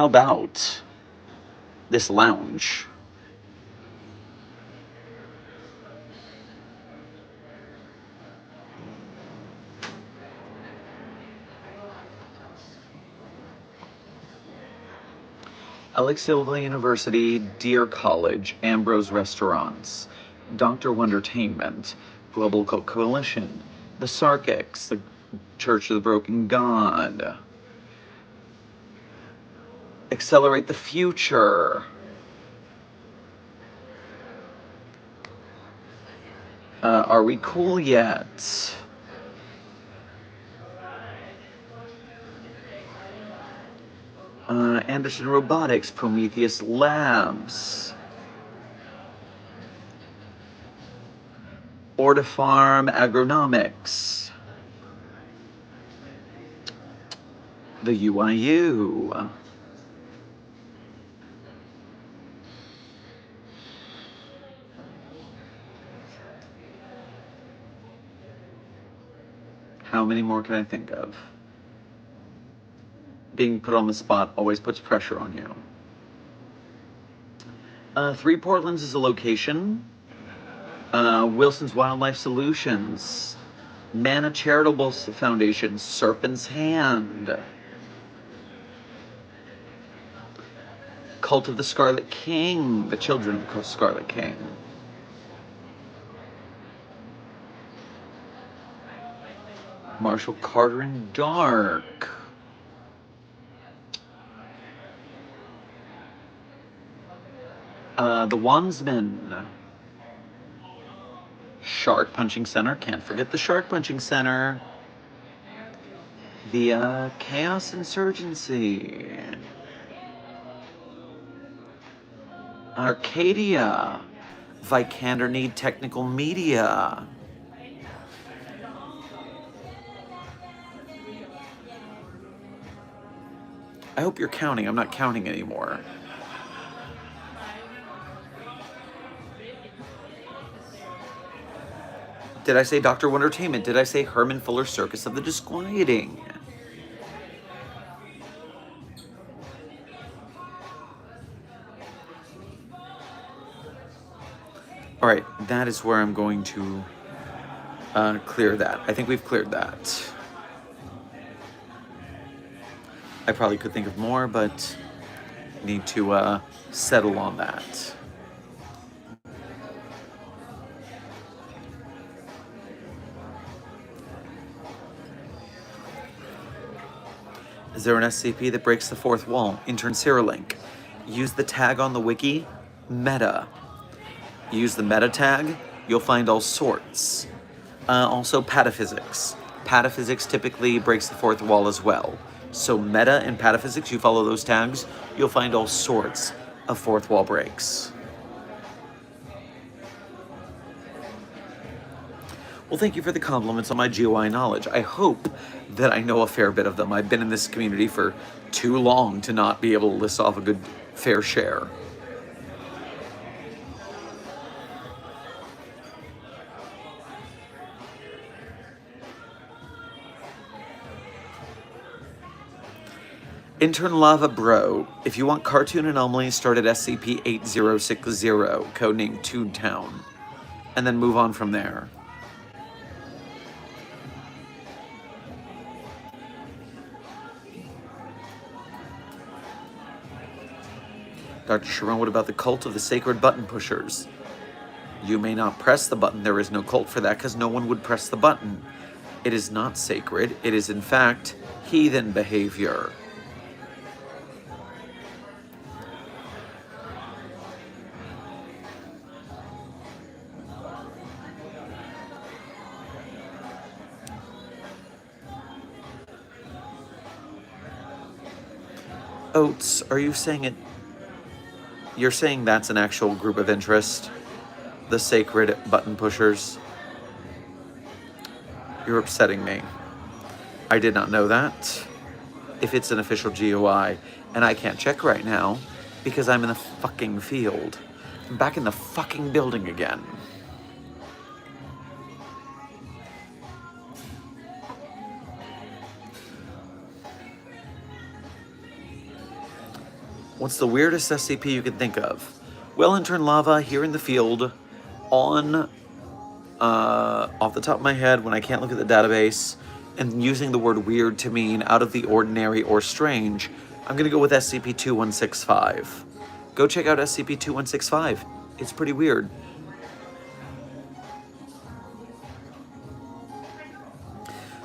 about this lounge? Alex Silva University, Deer College, Ambrose Restaurants, Dr. Wondertainment, Global Coalition, the Sarkics, the Church of the Broken God, Accelerate the Future, Are We Cool Yet? Anderson Robotics, Prometheus Labs, Ortifarm Agronomics, the UIU, how many more can I think of? Being put on the spot always puts pressure on you. 3 Portlands is a location. Wilson's Wildlife Solutions, Mana Charitable Foundation, Serpent's Hand, Cult of the Scarlet King, the children of Scarlet King, Marshall Carter and Dark, the Wandsman, Shark Punching Center, can't forget the Shark Punching Center, the Chaos Insurgency, Arcadia, Vikander Need Technical Media, I hope you're counting. I'm not counting anymore. Did I say Dr. Wondertainment? Did I say Herman Fuller Circus of the Disquieting? All right, that is where I'm going to clear that. I think we've cleared that. I probably could think of more, but need to settle on that. Is there an SCP that breaks the fourth wall? Intern Cyrillink. Use the tag on the wiki, meta. Use the meta tag, you'll find all sorts. Also pataphysics. Pataphysics typically breaks the fourth wall as well. So meta and pataphysics, you follow those tags, you'll find all sorts of fourth wall breaks. Well, thank you for the compliments on my GOI knowledge. I hope that I know a fair bit of them. I've been in this community for too long to not be able to list off a good fair share. Intern Lava Bro, if you want cartoon anomalies, start at SCP-8060, codename Toontown, and then move on from there. Dr. Sherman, what about the cult of the sacred button pushers? You may not press the button. There is no cult for that because no one would press the button. It is not sacred. It is, in fact, heathen behavior. Oats, are you saying it? You're saying that's an actual group of interest? The sacred button pushers? You're upsetting me. I did not know that. If it's an official GOI, and I can't check right now because I'm in the fucking field. I'm back in the fucking building again. What's the weirdest SCP you can think of? Well, Intern Lava, here in the field, on, off the top of my head, when I can't look at the database, and using the word weird to mean out of the ordinary or strange, I'm gonna go with SCP-2165. Go check out SCP-2165. It's pretty weird.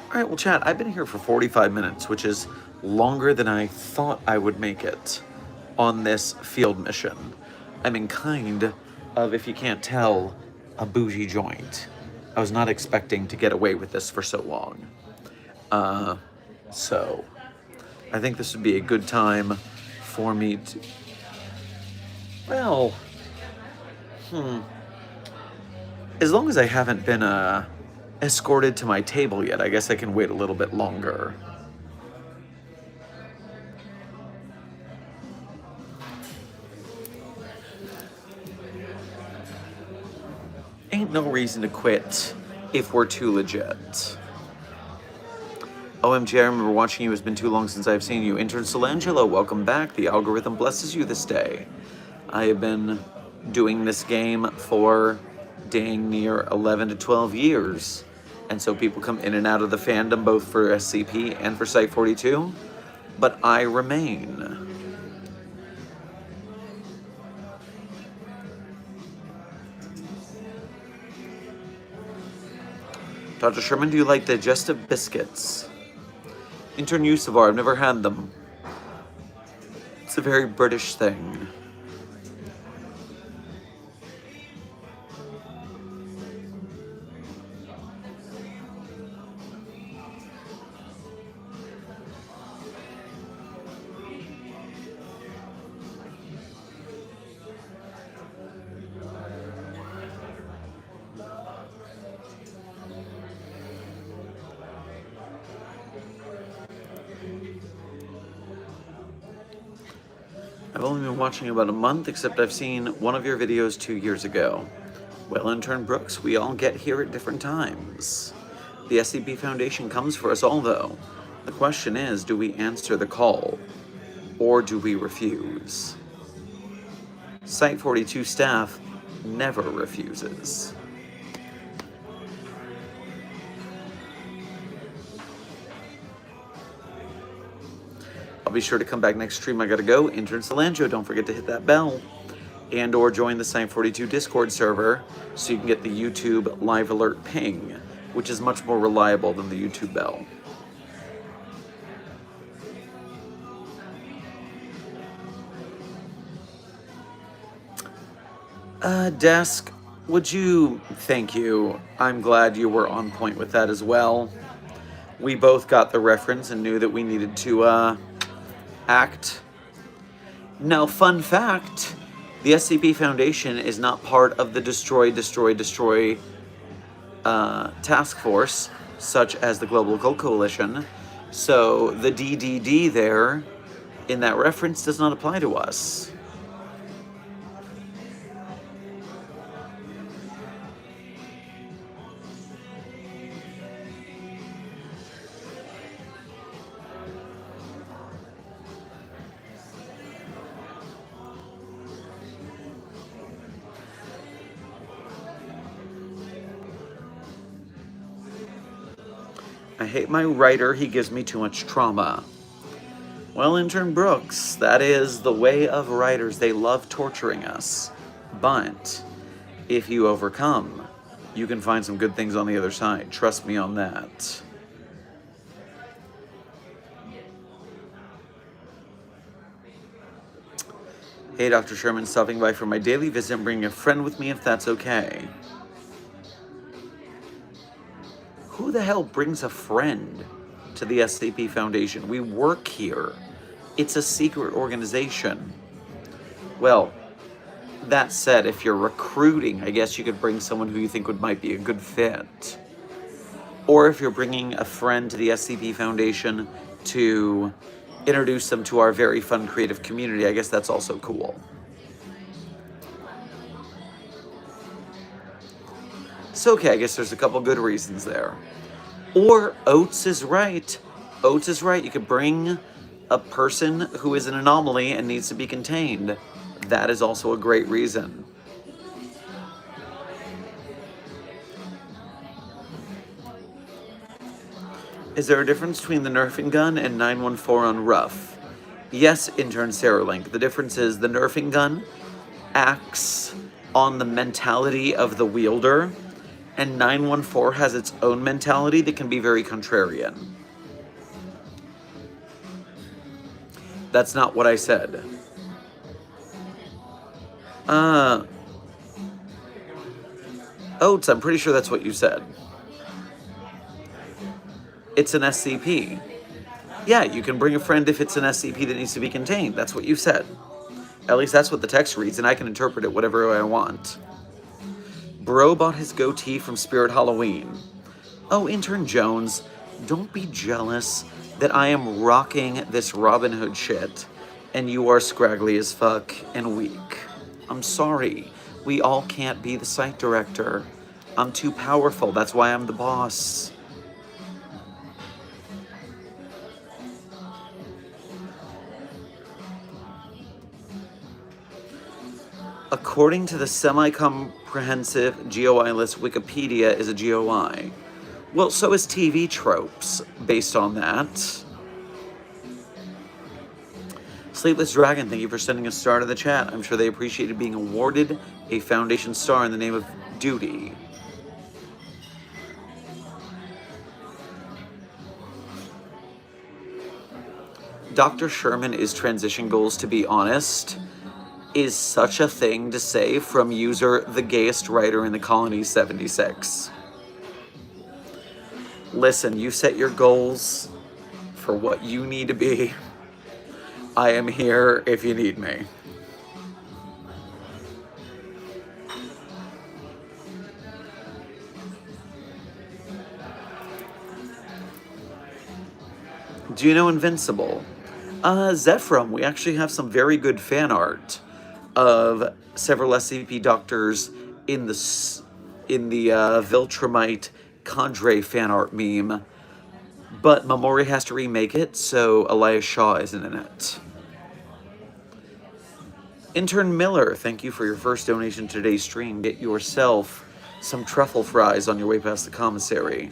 All right, well, chat, I've been here for 45 minutes, which is longer than I thought I would make it on this field mission. I'm in kind of, if you can't tell, a bougie joint. I was not expecting to get away with this for so long. So I think this would be a good time for me to... Well... As long as I haven't been, escorted to my table yet, I guess I can wait a little bit longer. Ain't no reason to quit if we're too legit. OMG, I remember watching you. It's been too long since I've seen you. Intern Solangelo, welcome back. The algorithm blesses you this day. I have been doing this game for dang near 11 to 12 years. And so people come in and out of the fandom, both for SCP and for Site 42. But I remain. Dr. Sherman, do you like digestive biscuits? Intern Yusavar, I've never had them. It's a very British thing. I've only been watching about a month, except I've seen one of your videos 2 years ago. Well, Intern Brooks, we all get here at different times. The SCP Foundation comes for us all, though. The question is, do we answer the call, or do we refuse? Site 42 staff never refuses. I'll be sure to come back next stream. I gotta go. Intern Solanjo, don't forget to hit that bell. And or join the Site 42 Discord server so you can get the YouTube live alert ping, which is much more reliable than the YouTube bell. Desk, would you... Thank you. I'm glad you were on point with that as well. We both got the reference and knew that we needed to, act. Now, fun fact, the SCP Foundation is not part of the Destroy task force, such as the Global Occult Coalition, so the DDD there in that reference does not apply to us. I hate my writer, he gives me too much trauma. Well, Intern Brooks, that is the way of writers. They love torturing us. But if you overcome, you can find some good things on the other side. Trust me on that. Hey, Dr. Sherman, stopping by for my daily visit and bringing a friend with me if that's okay. Who the hell brings a friend to the SCP Foundation? We work here. It's a secret organization. Well, that said, if you're recruiting, I guess you could bring someone who you think might be a good fit. Or if you're bringing a friend to the SCP Foundation to introduce them to our very fun creative community, I guess that's also cool. So, okay, I guess there's a couple good reasons there. Or Oates is right. Oates is right. You could bring a person who is an anomaly and needs to be contained. That is also a great reason. Is there a difference between the nerfing gun and 914 on rough? Yes, Intern Saralink. The difference is the nerfing gun acts on the mentality of the wielder, and 914 has its own mentality that can be very contrarian. That's not what I said. Oates, I'm pretty sure that's what you said. It's an SCP. Yeah, you can bring a friend if it's an SCP that needs to be contained. That's what you said. At least that's what the text reads, and I can interpret it whatever way I want. Bro bought his goatee from Spirit Halloween. Oh, Intern Jones, don't be jealous that I am rocking this Robin Hood shit, and you are scraggly as fuck and weak. I'm sorry. We all can't be the site director. I'm too powerful. That's why I'm the boss. According to the semi-comprehensive GOI list, Wikipedia is a GOI. Well, so is TV tropes based on that. Sleepless Dragon, thank you for sending a star to the chat. I'm sure they appreciated being awarded a Foundation star in the name of duty. Dr. Sherman is transition goals, to be honest, is such a thing to say from user the gayest writer in the colony 76. Listen, you set your goals for what you need to be. I am here if you need me. Do you know Invincible? Zephram, we actually have some very good fan art of several SCP doctors in the Viltrumite Condre fan art meme, but Mamori has to remake it, so Elias Shaw isn't in it. Intern Miller, thank you for your first donation to today's stream. Get yourself some truffle fries on your way past the commissary.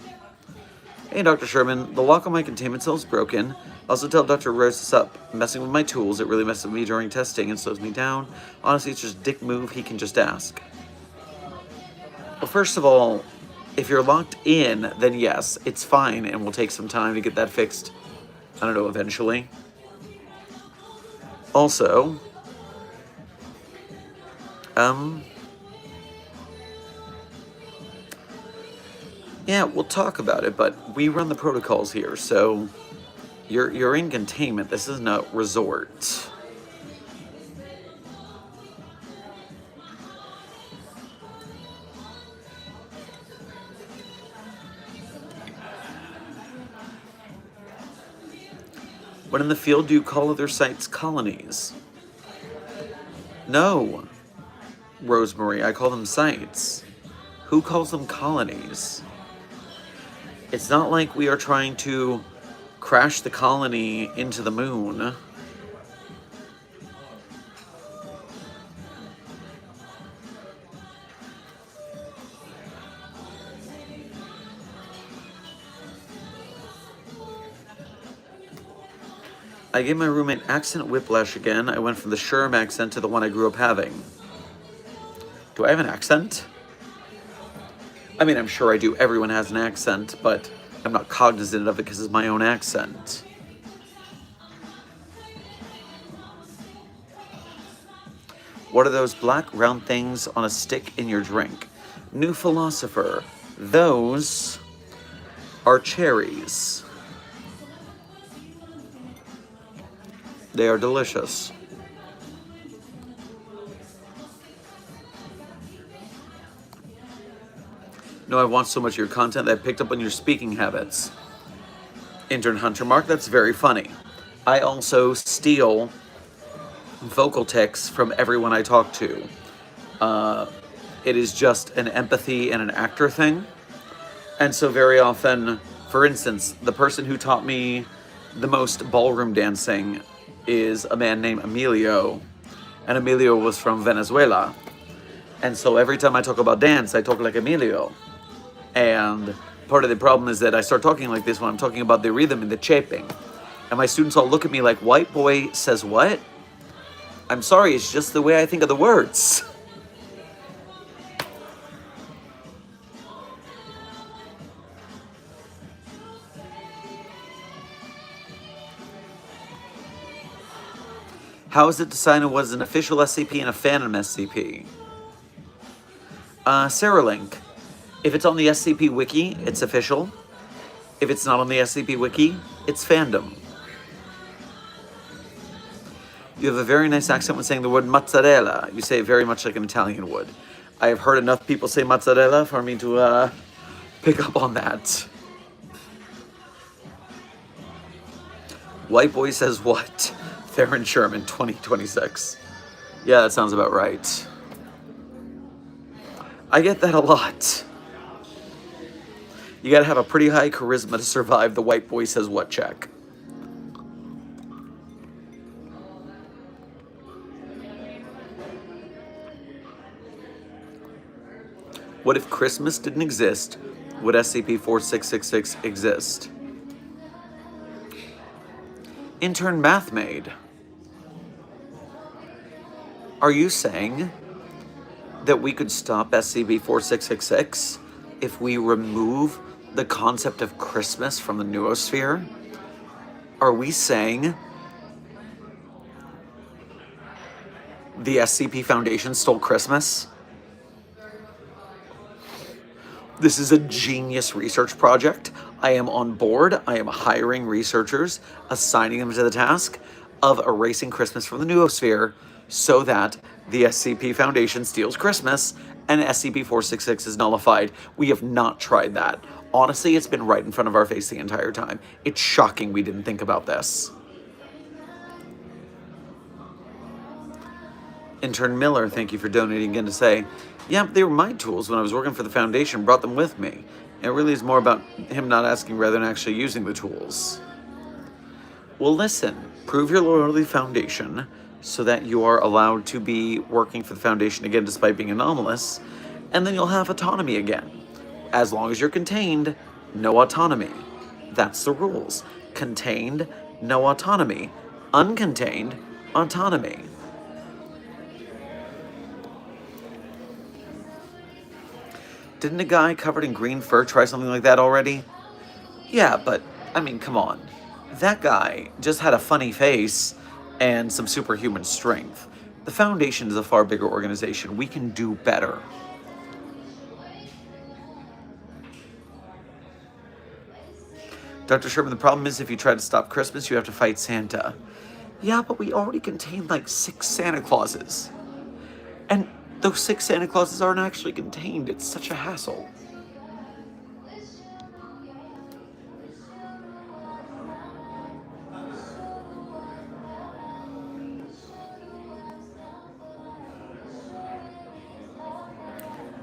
Hey, Dr. Sherman, the lock on my containment cell is broken. Also tell Dr. Rose this up. Messing with my tools, it really messes with me during testing and slows me down. Honestly, it's just a dick move, he can just ask. Well, first of all, if you're locked in, then yes, it's fine, and we'll take some time to get that fixed, I don't know, eventually. Also, yeah, we'll talk about it, but we run the protocols here, so you're in containment. This isn't a resort. When in the field, do you call other sites colonies? No, Rosemary, I call them sites. Who calls them colonies? It's not like we are trying to crash the colony into the moon. I gave my roommate accent whiplash again. I went from the Sherm accent to the one I grew up having. Do I have an accent? I mean, I'm sure I do. Everyone has an accent, but I'm not cognizant of it because it's my own accent. What are those black round things on a stick in your drink? New philosopher. Those are cherries. They are delicious. No, I watched so much of your content that I picked up on your speaking habits. Intern Hunter Mark, that's very funny. I also steal vocal tics from everyone I talk to. It is just an empathy and an actor thing. And so very often, for instance, the person who taught me the most ballroom dancing is a man named Emilio. And Emilio was from Venezuela. And so every time I talk about dance, I talk like Emilio. And part of the problem is that I start talking like this when I'm talking about the rhythm and the shaping. And my students all look at me like, white boy says what? I'm sorry, it's just the way I think of the words. How is it decided what is an official SCP and a fandom SCP? Sarah Link. If it's on the SCP Wiki, it's official. If it's not on the SCP Wiki, it's fandom. You have a very nice accent when saying the word mozzarella. You say it very much like an Italian would. I have heard enough people say mozzarella for me to pick up on that. White boy says what? Theron Sherman, 2026. Yeah, that sounds about right. I get that a lot. You gotta have a pretty high charisma to survive the white boy says what check. What if Christmas didn't exist? Would SCP-4666 exist? Intern Math Maid. Are you saying that we could stop SCP-4666 if we remove the concept of Christmas from the noosphere? Are we saying the SCP Foundation stole Christmas? This is a genius research project. I am on board. I am hiring researchers, assigning them to the task of erasing Christmas from the noosphere so that the SCP Foundation steals Christmas and SCP-466 is nullified. We have not tried that. Honestly, it's been right in front of our face the entire time. It's shocking we didn't think about this. Intern Miller, thank you for donating again to say, yeah, they were my tools when I was working for the Foundation, brought them with me. It really is more about him not asking rather than actually using the tools. Well, listen, prove your loyalty to the Foundation so that you are allowed to be working for the Foundation again despite being anomalous, and then you'll have autonomy again. As long as you're contained, no autonomy. That's the rules. Contained, no autonomy. Uncontained, autonomy. Didn't a guy covered in green fur try something like that already? Yeah, but, I mean, come on. That guy just had a funny face and some superhuman strength. The Foundation is a far bigger organization. We can do better. Dr. Sherman, the problem is if you try to stop Christmas, you have to fight Santa. Yeah, but we already contained like 6 Santa Clauses. And those 6 Santa Clauses aren't actually contained. It's such a hassle.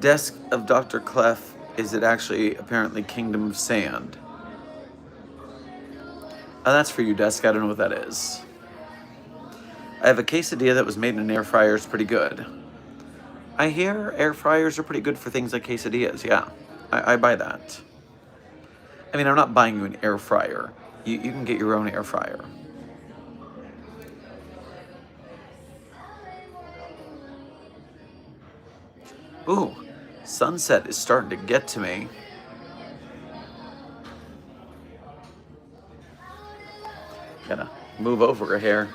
Desk of Dr. Clef, is it actually apparently Kingdom of Sand? Oh, that's for you, Desk. I don't know what that is. I have a quesadilla that was made in an air fryer. It's pretty good. I hear air fryers are pretty good for things like quesadillas. Yeah, I buy that. I mean, I'm not buying you an air fryer. You can get your own air fryer. Ooh, sunset is starting to get to me. Gotta move over here.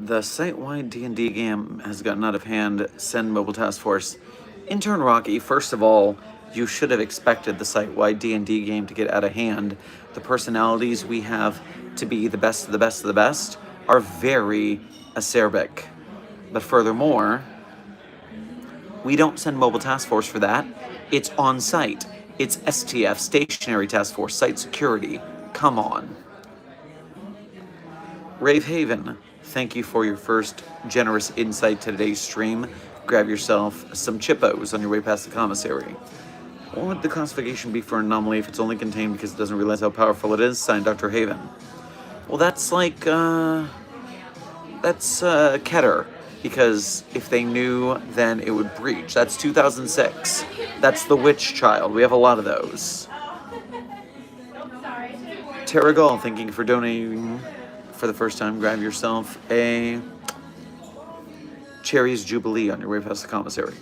The site-wide D&D game has gotten out of hand. Send mobile task force. Intern Rocky, first of all, you should have expected the site-wide D&D game to get out of hand. The personalities we have to be the best of the best of the best are very acerbic. But furthermore, we don't send mobile task force for that. It's on-site. It's STF, Stationary Task Force, Site Security. Come on. Rave Haven, thank you for your first generous insight to today's stream. Grab yourself some Chippos on your way past the commissary. What would the classification be for an anomaly if it's only contained because it doesn't realize how powerful it is? Signed, Dr. Haven. Well, that's like, that's Keter. Because if they knew, then it would breach. That's 2006. That's the Witch Child. We have a lot of those. Terragal, thank you for donating for the first time. Grab yourself a Cherry's Jubilee on your way past the commissary.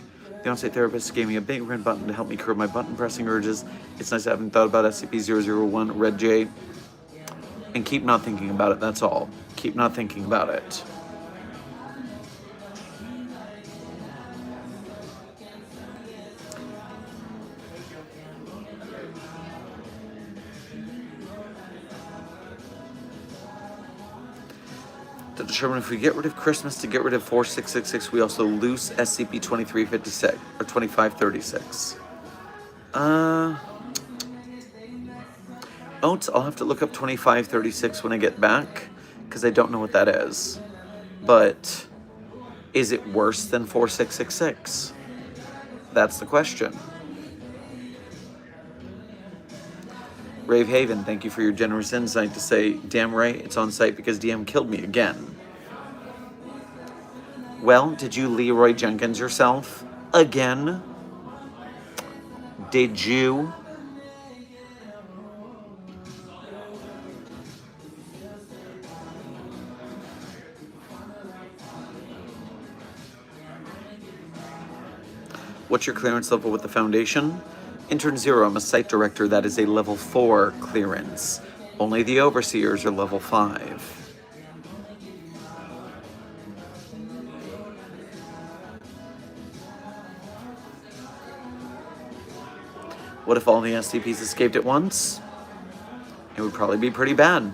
The on-site therapist gave me a big red button to help me curb my button pressing urges. It's nice I haven't thought about SCP-001, Red J. And keep not thinking about it, that's all. Keep not thinking about it. To determine if we get rid of Christmas to get rid of 4666, we also lose SCP-2356 or 2536. Oats, I'll have to look up 2536 when I get back, because I don't know what that is. But is it worse than 4666? That's the question. Rave Haven, thank you for your generous insight to say, damn right, it's on site because DM killed me again. Well, did you Leroy Jenkins yourself? Again? Did you? What's your clearance level with the Foundation? Intern 0, I'm a site director. That is a level 4 clearance. Only the overseers are level 5. What if all the SCPs escaped at once? It would probably be pretty bad.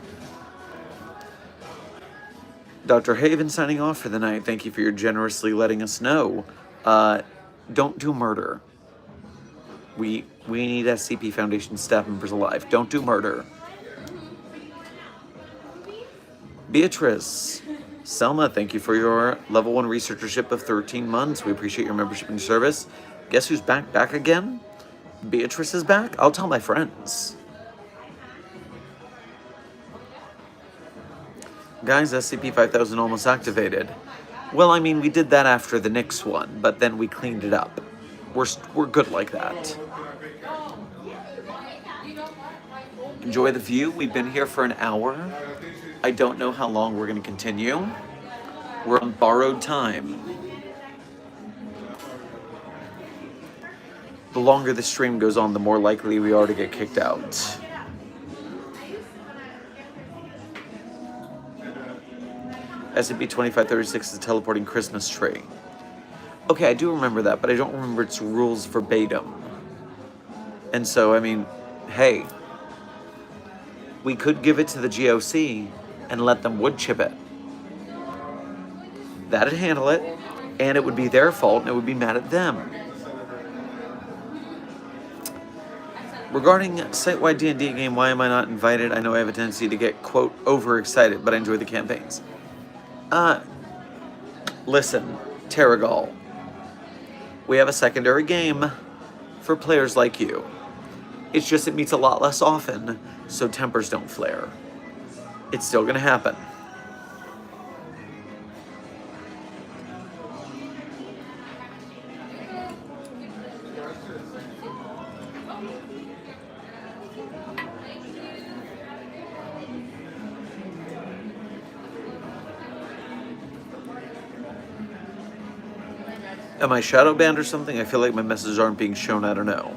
Dr. Haven signing off for the night. Thank you for your generously letting us know. Don't do murder. We need SCP Foundation staff members alive. Don't do murder. Beatrice. Selma, thank you for your level 1 researchership of 13 months. We appreciate your membership and service. Guess who's back again? Beatrice is back? I'll tell my friends. Guys, SCP-5000 almost activated. Well, I mean, we did that after the Nyx one, but then we cleaned it up. We're good like that. Enjoy the view. We've been here for an hour. I don't know how long we're going to continue. We're on borrowed time. The longer the stream goes on, the more likely we are to get kicked out. SCP-2536 is a teleporting Christmas tree. Okay, I do remember that, but I don't remember its rules verbatim. And so, I mean, hey, we could give it to the GOC and let them wood chip it. That'd handle it, and it would be their fault, and it would be mad at them. Regarding site-wide D&D game, why am I not invited? I know I have a tendency to get, quote, overexcited, but I enjoy the campaigns. Listen, Terragal. We have a secondary game for players like you. It's just it meets a lot less often, so tempers don't flare. It's still gonna happen. Am I shadow banned or something? I feel like my messages aren't being shown. I don't know.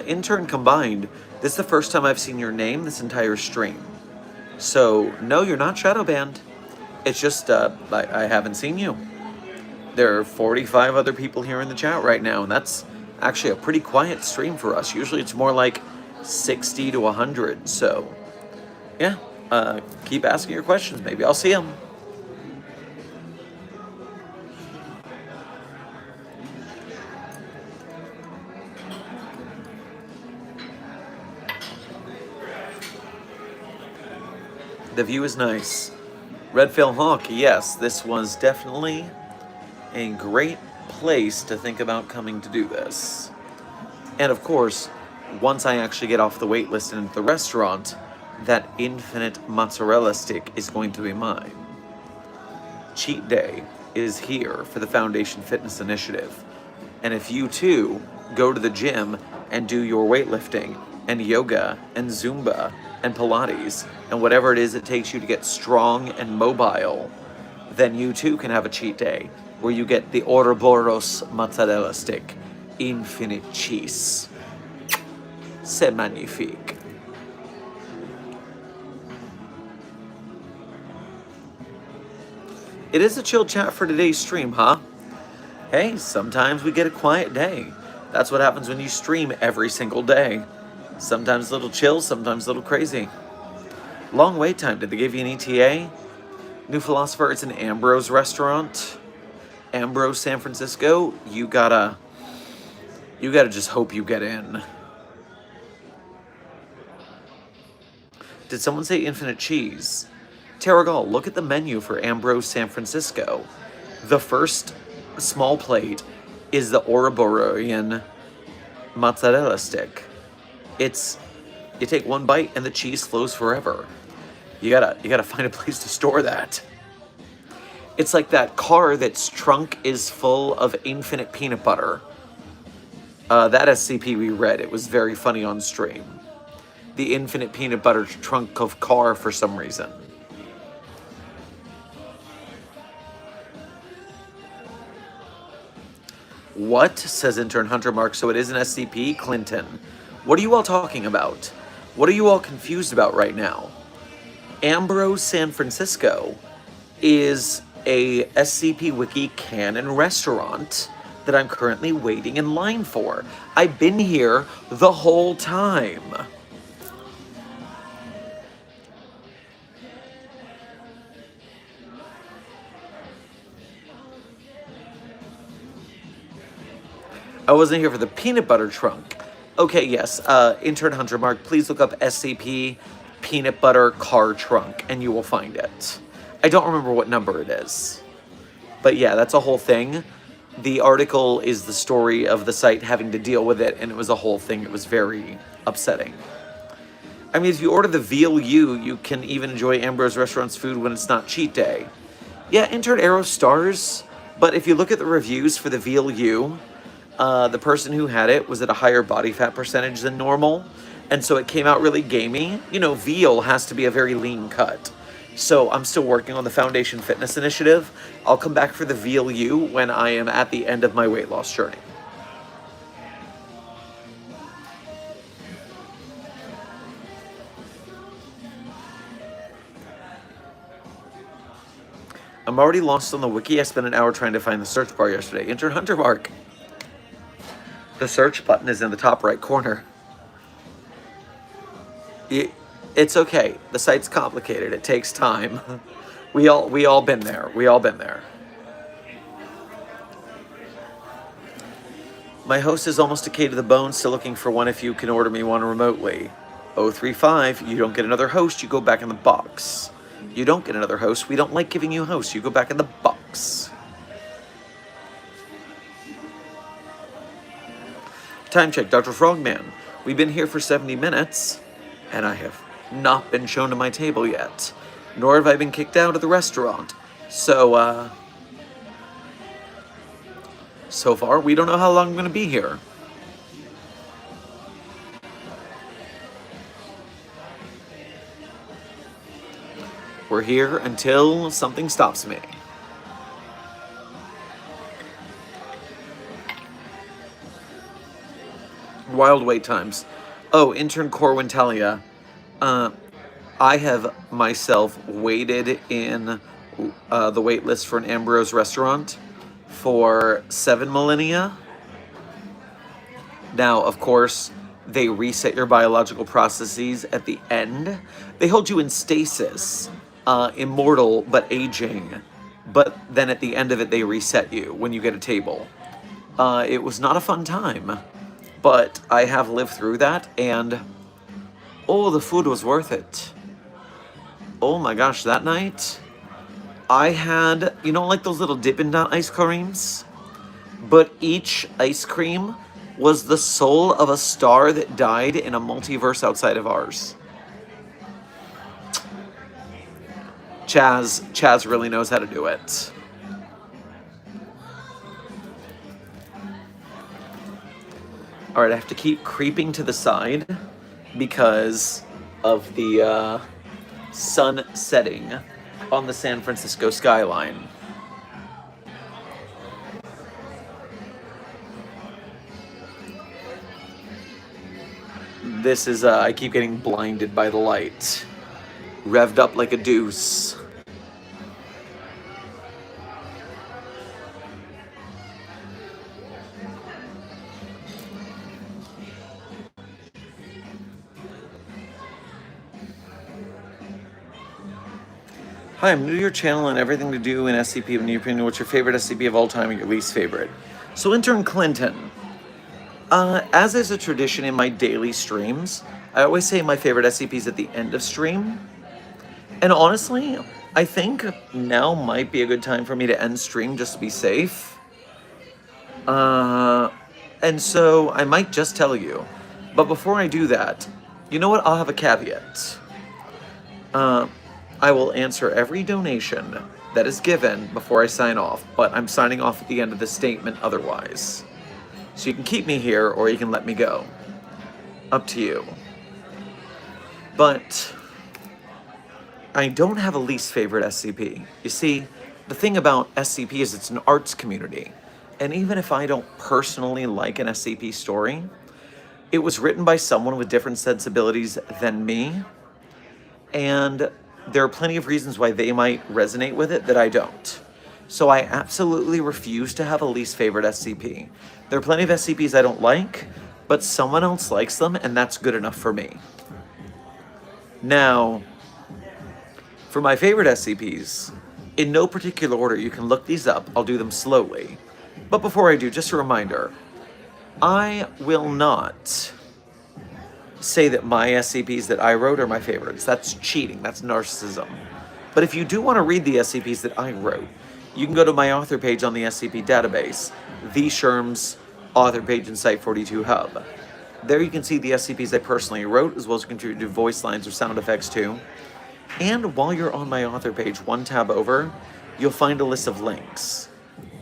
Intern combined, this is the first time I've seen your name this entire stream. So, no, you're not shadow banned. It's just, I haven't seen you. There are 45 other people here in the chat right now, and that's actually a pretty quiet stream for us. Usually it's more like 60 to 100, so, yeah. Keep asking your questions. Maybe I'll see them. The view is nice. Redfield Hawk, yes, this was definitely a great place to think about coming to do this. And of course, once I actually get off the wait list and at the restaurant, that infinite mozzarella stick is going to be mine. Cheat day is here for the Foundation Fitness Initiative. And if you too go to the gym and do your weightlifting and yoga and Zumba and Pilates and whatever it is it takes you to get strong and mobile, then you too can have a cheat day where you get the Ouroboros mozzarella stick. Infinite cheese. C'est magnifique. It is a chill chat for today's stream, huh? Hey, sometimes we get a quiet day. That's what happens when you stream every single day. Sometimes a little chill, sometimes a little crazy. Long wait time. Did they give you an ETA? New Philosopher, it's an Ambrose restaurant. Ambrose, San Francisco. You gotta just hope you get in. Did someone say infinite cheese? Terragal, look at the menu for Ambrose San Francisco. The first small plate is the Ouroborean mozzarella stick. You take one bite and the cheese flows forever. You gotta find a place to store that. It's like that car that's trunk is full of infinite peanut butter. That SCP we read, it was very funny on stream. The infinite peanut butter trunk of car for some reason. What? Says intern Hunter Mark. So it is an SCP? Clinton. What are you all talking about? What are you all confused about right now? Ambrose San Francisco is a SCP Wiki canon restaurant that I'm currently waiting in line for. I've been here the whole time. I wasn't here for the peanut butter trunk. Okay, yes. Intern Hunter Mark, please look up SCP peanut butter car trunk and you will find it. I don't remember what number it is. But yeah, that's a whole thing. The article is the story of the site having to deal with it, and it was a whole thing. It was very upsetting. I mean, if you order the VLU, you can even enjoy Ambrose Restaurant's food when it's not cheat day. Yeah, Intern Arrow stars, but if you look at the reviews for the VLU, the person who had it was at a higher body fat percentage than normal, and so it came out really gamey. You know, veal has to be a very lean cut. So I'm still working on the Foundation Fitness Initiative. I'll come back for the VLU when I am at the end of my weight loss journey. I'm already lost on the wiki. I spent an hour trying to find the search bar yesterday. Intern Hunter Mark. The search button is in the top right corner. It's okay. The site's complicated. It takes time. We all been there. We all been there. My host is almost decayed to the bone. Still looking for one if you can order me one remotely. 035. You don't get another host. You go back in the box. You don't get another host. We don't like giving you hosts. You go back in the box. Time check, Dr. Frogman. We've been here for 70 minutes, and I have not been shown to my table yet, nor have I been kicked out of the restaurant. So, so far, we don't know how long I'm going to be here. We're here until something stops me. Wild wait times. Oh, intern Corwin Talia. I have myself waited in the wait list for an Ambrose restaurant for 7 millennia. Now, of course, they reset your biological processes at the end. They hold you in stasis, immortal but aging. But then at the end of it, they reset you when you get a table. It was not a fun time. But I have lived through that, and oh, the food was worth it. Oh my gosh, that night, I had, you know, like those little Dippin' Dot ice creams? But each ice cream was the soul of a star that died in a multiverse outside of ours. Chaz really knows how to do it. All right, I have to keep creeping to the side because of the sun setting. on the San Francisco skyline. This is, I keep getting blinded by the light. Revved up like a deuce. Hi, I'm new to your channel and everything to do in SCP. In your opinion, what's your favorite SCP of all time and your least favorite? So, intern Clinton. As is a tradition in my daily streams, I always say my favorite SCPs at the end of stream. And honestly, I think now might be a good time for me to end stream just to be safe. And so I might just tell you. But before I do that, you know what? I'll have a caveat. I will answer every donation that is given before I sign off, but I'm signing off at the end of the statement otherwise. So you can keep me here or you can let me go. Up to you. But I don't have a least favorite SCP. You see, the thing about SCP is it's an arts community. And even if I don't personally like an SCP story, it was written by someone with different sensibilities than me. And there are plenty of reasons why they might resonate with it that I don't. So I absolutely refuse to have a least favorite SCP. There are plenty of SCPs I don't like, but someone else likes them, and that's good enough for me. Now, for my favorite SCPs, in no particular order, you can look these up. I'll do them slowly. But before I do, just a reminder, I will not say that my SCPs that I wrote are my favorites. That's cheating. That's narcissism. But if you do want to read the SCPs that I wrote, you can go to my author page on the SCP database, the Sherm's author page in Site42 Hub. There you can see the SCPs I personally wrote, as well as contributed voice lines or sound effects to. And while you're on my author page, one tab over, you'll find a list of links.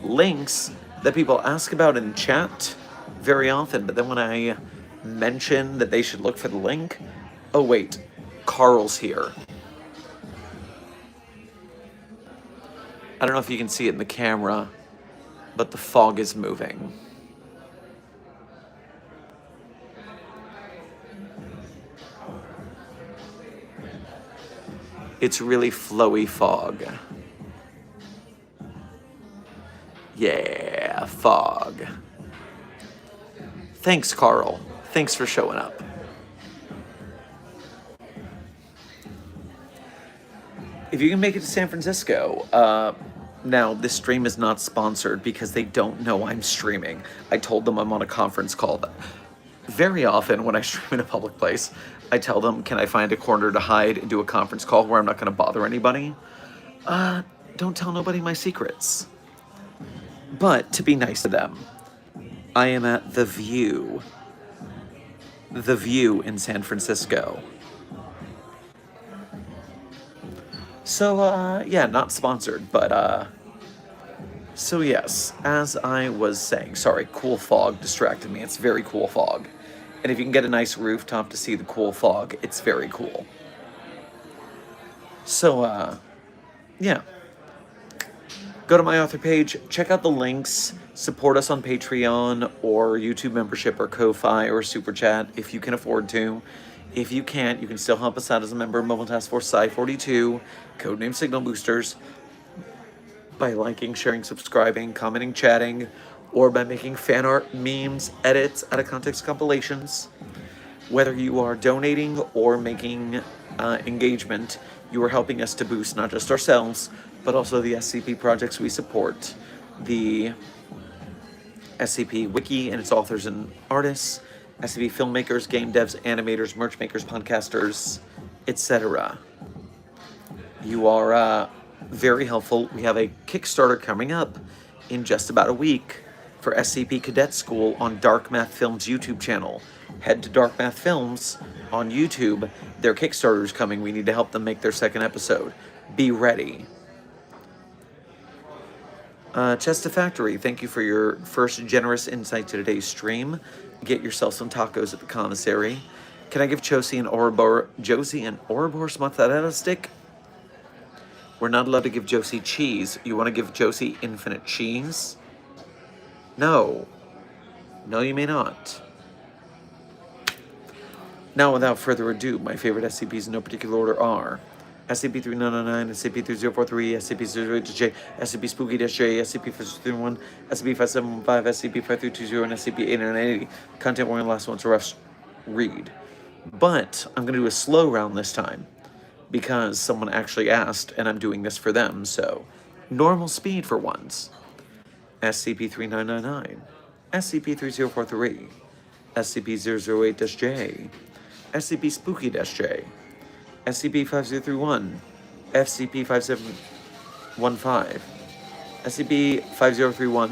Links that people ask about in chat very often, but then when I mention that they should look for the link, oh wait, Carl's here. I don't know if you can see it in the camera, but the fog is moving. It's really flowy fog. Yeah, fog. Thanks, Carl. Thanks for showing up. If you can make it to San Francisco, now this stream is not sponsored because they don't know I'm streaming. I told them I'm on a conference call. Very often when I stream in a public place, I tell them, can I find a corner to hide and do a conference call where I'm not going to bother anybody? Don't tell nobody my secrets. But to be nice to them, I am at The View. The View in San Francisco. So, yeah, not sponsored, but, so yes, as I was saying, sorry, cool fog distracted me. It's very cool fog. And if you can get a nice rooftop to see the cool fog, it's very cool. So, yeah. Go to my author page, check out the links, support us on Patreon or YouTube membership or Ko-Fi or Super Chat if you can afford to. If you can't, you can still help us out as a member of Mobile Task Force Psi-42, codename Signal Boosters, by liking, sharing, subscribing, commenting, chatting, or by making fan art, memes, edits, out of context compilations. Whether you are donating or making engagement, you are helping us to boost not just ourselves, but also the SCP projects we support, the SCP Wiki and its authors and artists, SCP filmmakers, game devs, animators, merch makers, podcasters, etc. You are very helpful. We have a Kickstarter coming up in just about a week for SCP Cadet School on Dark Math Films' YouTube channel. Head to Dark Math Films on YouTube. Their Kickstarter is coming. We need to help them make their second episode. Be ready. Chesta Factory, thank you for your first generous insight to today's stream. Get yourself some tacos at the commissary. Can I give Josie an Ouroboros mozzarella stick? We're not allowed to give Josie cheese. You want to give Josie infinite cheese? No. No, you may not. Now, without further ado, my favorite SCPs in no particular order are SCP-3999, SCP-3043, SCP-08-J, SCP-Spooky-J, SCP-5331, SCP-5715, SCP-5320, and SCP-8980. Content warning, the last one's a rough read. But I'm going to do a slow round this time because someone actually asked, and I'm doing this for them, so normal speed for once. SCP-3999, SCP-3043, SCP-008-J, SCP-Spooky-J, SCP-5031, SCP-5715, SCP-5031,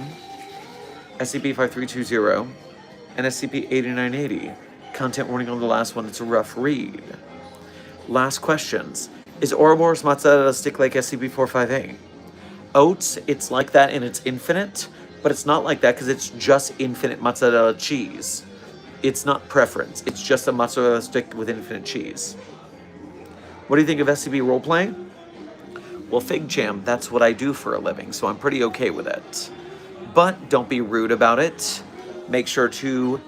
SCP-5320, and SCP-8980. Content warning on the last one, it's a rough read. Last questions. Is Ouroboros Mozzarella stick like SCP-458? Oats, it's like that and it's infinite, but it's not like that because it's just infinite mozzarella cheese. It's not preference, it's just a mozzarella stick with infinite cheese. What do you think of SCP roleplay? Well, Fig Jam, that's what I do for a living, so I'm pretty okay with it. But don't be rude about it. Make sure to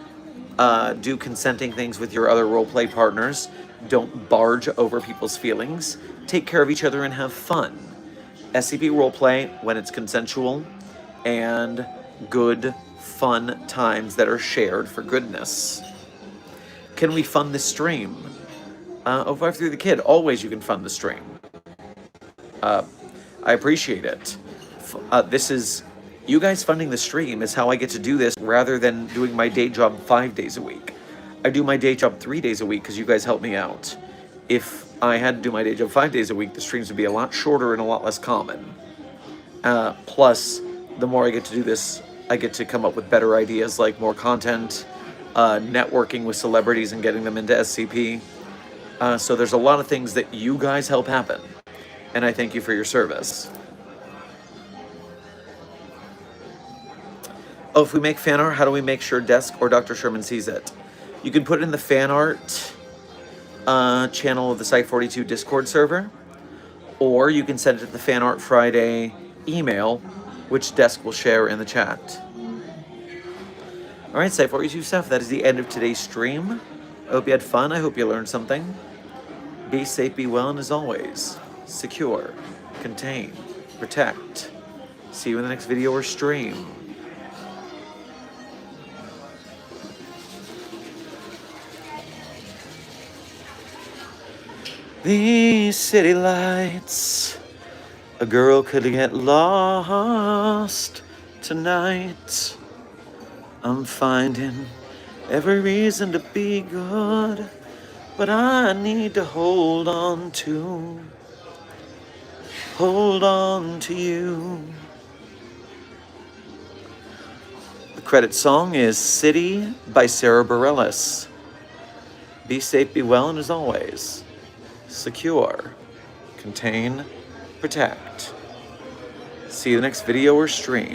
do consenting things with your other roleplay partners. Don't barge over people's feelings. Take care of each other and have fun. SCP roleplay, when it's consensual, and good, fun times that are shared for goodness. Can we fund this stream? 053 the Kid, always you can fund the stream. I appreciate it. This is, you guys funding the stream is how I get to do this rather than doing my day job 5 days a week. I do my day job 3 days a week because you guys help me out. If I had to do my day job 5 days a week, the streams would be a lot shorter and a lot less common. Plus, the more I get to do this, I get to come up with better ideas like more content, networking with celebrities and getting them into SCP. So there's a lot of things that you guys help happen. And I thank you for your service. Oh, if we make fan art, how do we make sure Desk or Dr. Sherman sees it? You can put it in the fan art channel of the Site42 Discord server, or you can send it to the Fan Art Friday email, which Desk will share in the chat. All right, Site42 stuff, that is the end of today's stream. I hope you had fun. I hope you learned something. Be safe, be well, and as always, secure, contain, protect. See you in the next video or stream. These city lights, a girl could get lost tonight. I'm finding every reason to be good, but I need to hold on to you. The credit song is City by Sarah Bareilles. Be safe, be well, and as always, secure, contain, protect. See you in the next video or stream.